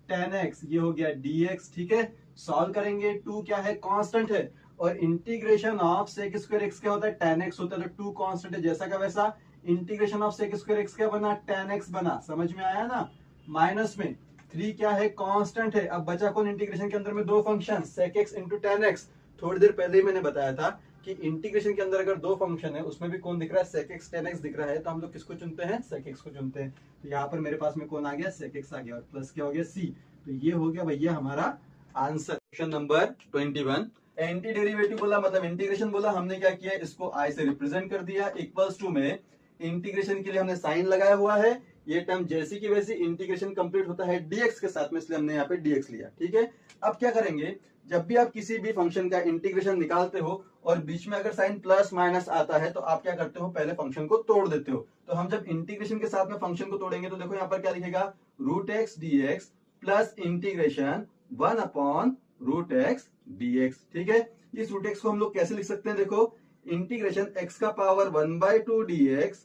tan x, ये हो गया dx। ठीक है, सॉल्व करेंगे 2 क्या है कांस्टेंट है, और integration of sec square x क्या होता है tan x होता है, तो 2 कांस्टेंट है जैसा का वैसा, integration of sec square x क्या बना tan x बना। समझ में आया ना, माइनस में 3 क्या है कांस्टेंट है। अब बचा कौन इंटीग्रेशन के अंदर में दो function sec x into tan x। थोड़ी देर पहले ही मैंने बताया था कि इंटीग्रेशन के अंदर अगर दो फंक्शन है उसमें भी कौन दिख रहा है सेक एक्स tan x दिख रहा है, तो हम लोग किसको चुनते हैं सेक एक्स को चुनते हैं। तो यहाँ पर मेरे पास में कौन आ गया सेक एक्स आ गया, और प्लस क्या हो गया c। तो ये हो गया भैया हमारा answer. Question number 21, anti derivative बोला मतलब इंटीग्रेशन बोला, हमने क्या किया इसको i से रिप्रेजेंट कर दिया, इक्वल्स टू में इंटीग्रेशन के लिए हमने साइन लगाया हुआ है, ये टर्म जैसी की वैसी इंटीग्रेशन कंप्लीट होता है dx के साथ में, इसलिए हमने यहाँ पे dx लिया। ठीक है, अब क्या करेंगे जब भी आप किसी भी फंक्शन का इंटीग्रेशन निकालते हो और बीच में अगर साइन प्लस माइनस आता है तो आप क्या करते हो पहले फंक्शन को तोड़ देते हो। तो हम जब इंटीग्रेशन के साथ में फंक्शन को तोड़ेंगे तो देखो यहाँ पर क्या लिखेगा root x dx plus integration 1 upon root x dx। ठीक है, इस रूट एक्स को हम लोग कैसे लिख सकते हैं, देखो इंटीग्रेशन एक्स का पावर 1/2 dx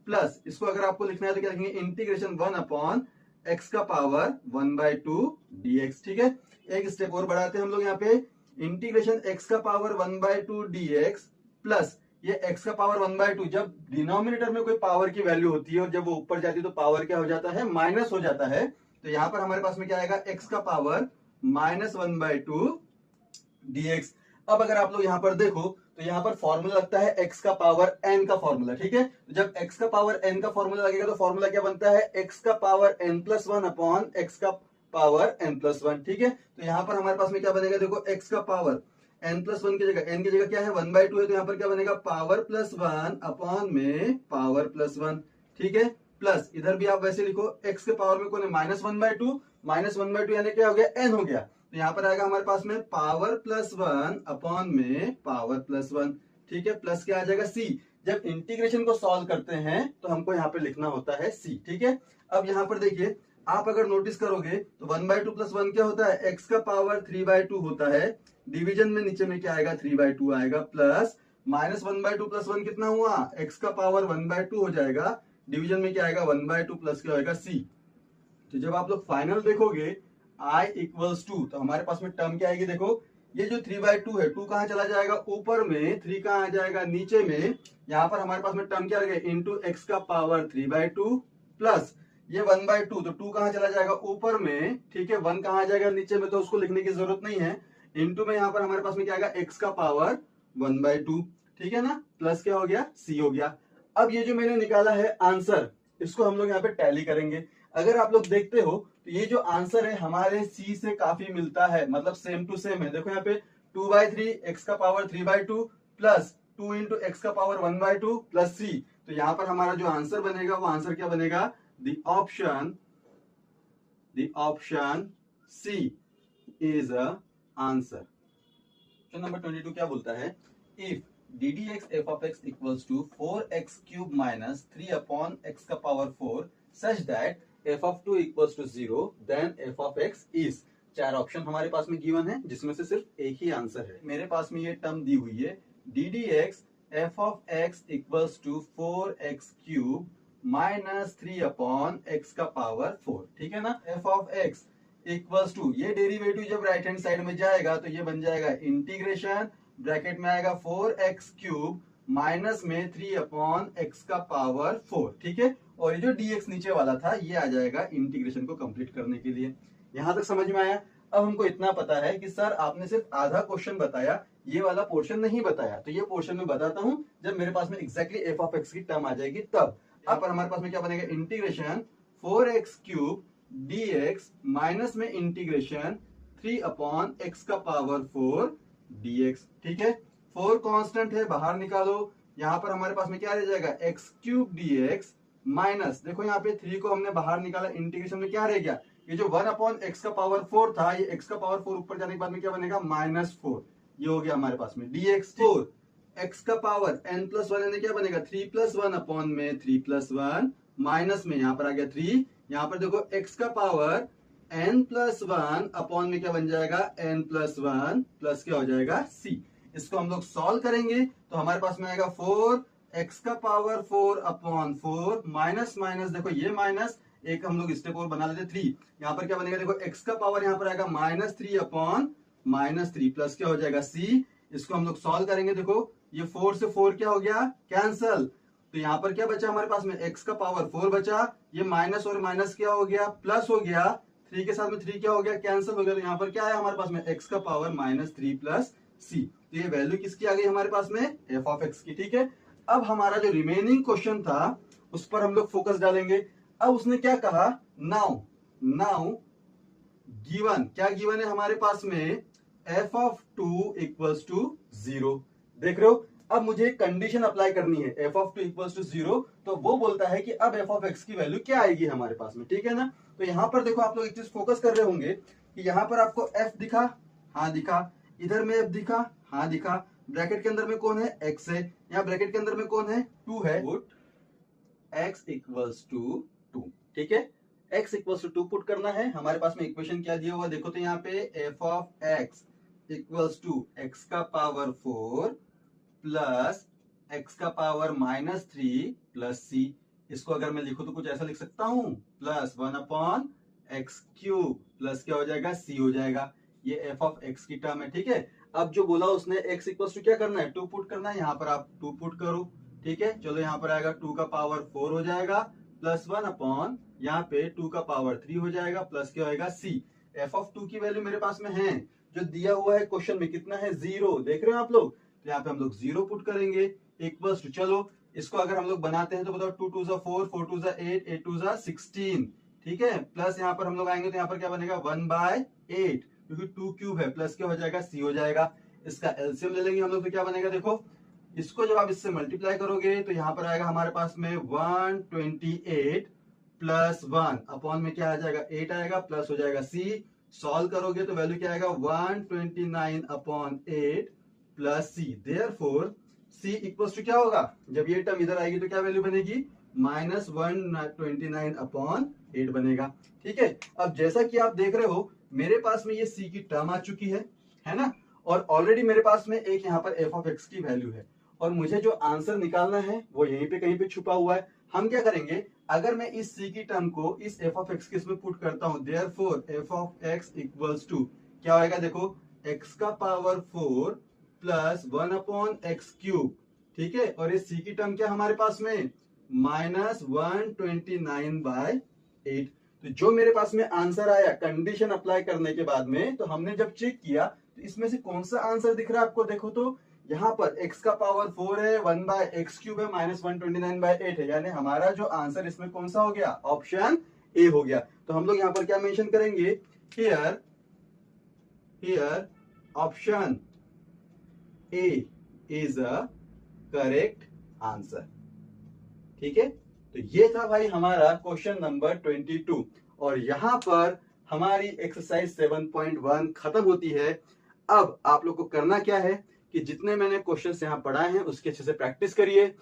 प्लस, इसको अगर आपको लिखना है तो क्या लिखेंगे, इंटीग्रेशन 1 एक्स का पावर 1/2 dx। ठीक है, एक स्टेप और बढ़ाते हैं हम लोग यहाँ पे, इंटीग्रेशन एक्स का पावर 1/2 dx प्लस ये x का पावर 1/2, जब डिनोमिनेटर में कोई पावर की वैल्यू होती है और जब वो ऊपर जाती है तो पावर क्या हो जाता है, माइनस हो जाता है। तो यहां पर हमारे पास में क्या आएगा, x का पावर -1/2 dx। अब अगर आप लोग यहां पर देखो तो यहां पर फॉर्मूला लगता है x का पावर n का फॉर्मूला। ठीक है, तो जब x का पावर n का फॉर्मूला लगेगा तो फॉर्मूला क्या बनता है, x का पावर n+1 अपॉन x का पावर n+1। ठीक है, तो यहां पर हमारे पास में क्या बनेगा, देखो x का पावर n+1 की जगह, n की जगह क्या है 1/2 है, तो यहां पर क्या बनेगा, पावर +1 अपॉन में पावर +1। ठीक है, प्लस इधर भी आप वैसे लिखो, x के पावर में कौन है, -1/2 यानी क्या हो गया, n हो गया। तो यहां पर आएगा हमारे पास में पावर +1 अपॉन में पावर +1। ठीक है, प्लस क्या आ जाएगा c। जब इंटीग्रेशन को सॉल्व करते हैं तो हमको यहाँ पे लिखना होता है c। ठीक है, अब यहाँ पर देखिए, आप अगर नोटिस करोगे तो 1/2 + 1 क्या होता है, x का पावर 3/2 होता है, डिवीजन में नीचे में क्या आएगा, 3/2 आएगा, प्लस -1/2 + 1 कितना हुआ, x का पावर 1/2 हो जाएगा, डिवीजन में क्या आएगा 1/2 प्लस क्या होगा c। तो जब आप लोग फाइनल देखोगे i = 2, तो हमारे पास में टर्म क्या आएगी, देखो ये जो 3/2 है, 2 कहां चला जाएगा ऊपर में, 3 कहां आ जाएगा नीचे में, यहां पर हमारे पास में टर्म क्या रहेगा, इंटू एक्स का पावर 3/2 प्लस ये 1/2, तो 2 कहां चला जाएगा ऊपर में, ठीक है, 1 कहां आ जाएगा नीचे में, तो उसको लिखने की जरूरत नहीं है, इंटू में यहां पर हमारे पास में क्या आएगा, एक्स का पावर 1/2। ठीक है ना, प्लस क्या हो गया, सी हो गया। अब ये जो मैंने निकाला है आंसर, इसको हम लोग यहाँ पे टैली करेंगे। अगर आप लोग देखते हो तो ये जो आंसर है हमारे सी से काफी मिलता है, मतलब सेम टू सेम है। देखो यहाँ पे 2/3 एक्स का पावर 3/2 प्लस 2 इंटू एक्स का पावर 1/2 प्लस सी। तो यहाँ पर हमारा जो आंसर बनेगा वो आंसर क्या बनेगा, the option C is a answer. Question number 22 क्या बोलता है, if d d x f of x equals to 4x³ minus 3 upon x का power 4 such that f of 2 equals to 0, then f of x is। चार option हमारे पास में given है, जिसमें से सिर्फ एक ही आंसर है। मेरे पास में ये टर्म दी हुई है, d d x f of x equals to 4x³ minus 3 upon x का पावर 4। ठीक है ना, f of x equals to, ये डेरिवेटिव जब राइट हैंड साइड में जाएगा तो ये बन जाएगा इंटीग्रेशन, ब्रैकेट में आएगा 4x³ माइनस में 3 अपॉन एक्स का पावर 4। ठीक है, और ये जो dx नीचे वाला था ये आ जाएगा इंटीग्रेशन को कंप्लीट करने के लिए। यहां तक समझ में आया। अब हमको इतना पता है कि सर आपने सिर्फ आधा क्वेश्चन बताया, ये वाला पोर्शन नहीं बताया, तो ये पोर्शन में बताता हूं जब मेरे पास में एग्जैक्टली एफ ऑफ एक्स की टर्म आ जाएगी तब। यहाँ पर हमारे पास में क्या बनेगा, इंटीग्रेशन 4x³ dx माइनस में इंटीग्रेशन 3 अपॉन एक्स का पावर 4 dx। ठीक है, 4 कांस्टेंट है, बाहर निकालो, यहाँ पर हमारे पास में क्या रह जाएगा, x³ dx माइनस, देखो यहाँ पे 3 को हमने बाहर निकाला, इंटीग्रेशन में क्या रह गया, ये जो 1 अपॉन एक्स का पावर 4 था, ये एक्स का पावर 4 ऊपर जाने के बाद में क्या बनेगा, -4। ये हो गया हमारे पास में dx 4 एक्स का पावर n+1 यानी क्या बनेगा, 3+1 अपॉन में 3+1 माइनस में यहाँ पर आ गया 3, यहाँ पर देखो x का पावर n+1 अपॉन में क्या बन जाएगा, n+1 प्लस क्या हो जाएगा c। इसको हम लोग सॉल्व करेंगे तो हमारे पास में आएगा 4 एक्स का पावर 4 अपॉन 4 माइनस माइनस, देखो ये माइनस, एक हम लोग स्टेप और बना लेते 3, यहाँ पर क्या बनेगा, देखो एक्स का पावर यहाँ पर आएगा -3 अपॉन -3 प्लस क्या हो जाएगा c। इसको हम लोग सॉल्व करेंगे, देखो ये 4 से 4 क्या हो गया, कैंसल, तो यहाँ पर क्या बचा हमारे पास में, एक्स का पावर 4 बचा, ये माइनस और माइनस क्या हो गया, प्लस हो गया, 3 के साथ में 3 क्या हो गया, कैंसिल हो गया, तो यहाँ पर क्या है हमारे पास में, एक्स का पावर -3 प्लस c। तो ये वैल्यू किसकी आ गई हमारे पास में, एफ ऑफ एक्स की। ठीक है, अब हमारा जो रिमेनिंग क्वेश्चन था उस पर हम लोग फोकस डालेंगे। अब उसने क्या कहा, नाउ गिवन, क्या गिवन है हमारे पास में, f of 2 equals to 0। देख रहे हो, अब मुझे कंडीशन अप्लाई करनी है, f of 2 equals to 0, तो वो बोलता है कि अब f of x की वैल्यू क्या आएगी हमारे पास में। ठीक है ना, तो यहां पर देखो आप लोग एक चीज फोकस कर रहे होंगे कि यहां पर आपको f दिखा, हाँ दिखा, इधर में f दिखा, हाँ दिखा, ब्रैकेट के अंदर में कौन है, x है, यहाँ ब्रैकेट के अंदर में कौन है, 2 है, पुट x इक्वल्स टू 2। ठीक है, x इक्वल्स टू 2 पुट करना है। हमारे पास में इक्वेशन क्या दिया हुआ, देखो तो यहाँ पे f of x equals to x का पावर 4 प्लस एक्स का पावर -3 प्लस सी। इसको अगर मैं लिखूं तो कुछ ऐसा लिख सकता हूं, प्लस 1/x³ प्लस क्या हो जाएगा, सी हो जाएगा। ये एफ ऑफ एक्स की टर्म है, ठीक है। अब जो बोला उसने x इक्वल्स टू क्या करना है, 2 पुट करना है, यहाँ पर आप 2 पुट करो, ठीक है। चलो यहाँ पर आएगा 2 का पावर 4 हो जाएगा प्लस 1 यहाँ पे 2 का पावर 3 हो जाएगा प्लस क्या होगा, सी। एफ ऑफ 2 की वैल्यू मेरे पास में है, जो दिया हुआ है क्वेश्चन में कितना है, 0। देख रहे हो आप लोग, तो यहाँ पे हम लोग 0 पुट करेंगे इक्वल्स टू, चलो इसको अगर हम लोग बनाते हैं तो बताओ 2 2 4 4 2 8 8 2 16, ठीक है। प्लस यहाँ पर हम लोग आएंगे तो यहाँ पर क्या बनेगा 1/8, क्योंकि 2 क्यूब है, प्लस क्या हो जाएगा, सी हो जाएगा। इसका एलसीएम ले लेंगे हम लोग तो क्या बनेगा, देखो इसको जब आप इससे मल्टीप्लाई करोगे तो यहाँ पर आएगा हमारे पास में 128 प्लस 1 अपॉन में क्या आ जाएगा, 8 आएगा प्लस हो जाएगा सी। सॉल्व करोगे तो वैल्यू क्या आएगा, 129/8 plus c. Therefore c equals to क्या होगा, जब ये टर्म इधर आएगी तो क्या वैल्यू बनेगी, -129/8 बनेगा, ठीक है। अब जैसा कि आप देख रहे हो मेरे पास में ये सी की टर्म आ चुकी है ना, और ऑलरेडी मेरे पास में एक यहाँ पर एफ ऑफ एक्स की वैल्यू है, और मुझे जो आंसर निकालना है वो यहीं पे कहीं पे छुपा हुआ है। हम क्या करेंगे, अगर मैं इस सी की टर्म को इस एफ ऑफ एक्स के इसमें पुट करता हूं, therefore f of x equals to क्या होएगा, देखो एक्स का पावर 4 प्लस 1/x³, ठीक है। और इस सी की टर्म क्या हमारे पास में, -129/8। तो जो मेरे पास में आंसर आया कंडीशन अप्लाई करने के बाद में, तो हमने जब चेक किया तो इसमें से कौन सा आंसर दिख रहा है आपको, देखो तो यहाँ पर x का पावर 4 है, 1/x³ है, -129/8 है, यानी हमारा जो आंसर इसमें कौन सा हो गया, ऑप्शन ए हो गया। तो हम लोग यहाँ पर क्या मेंशन करेंगे, here option A is a correct answer, ठीक है। तो ये था भाई हमारा क्वेश्चन नंबर 22, और यहां पर हमारी एक्सरसाइज 7.1 खत्म होती है। अब आप लोग को करना क्या है कि जितने मैंने क्वेश्चंस यहाँ पढ़ाए हैं उसके अच्छे से प्रैक्टिस करिए।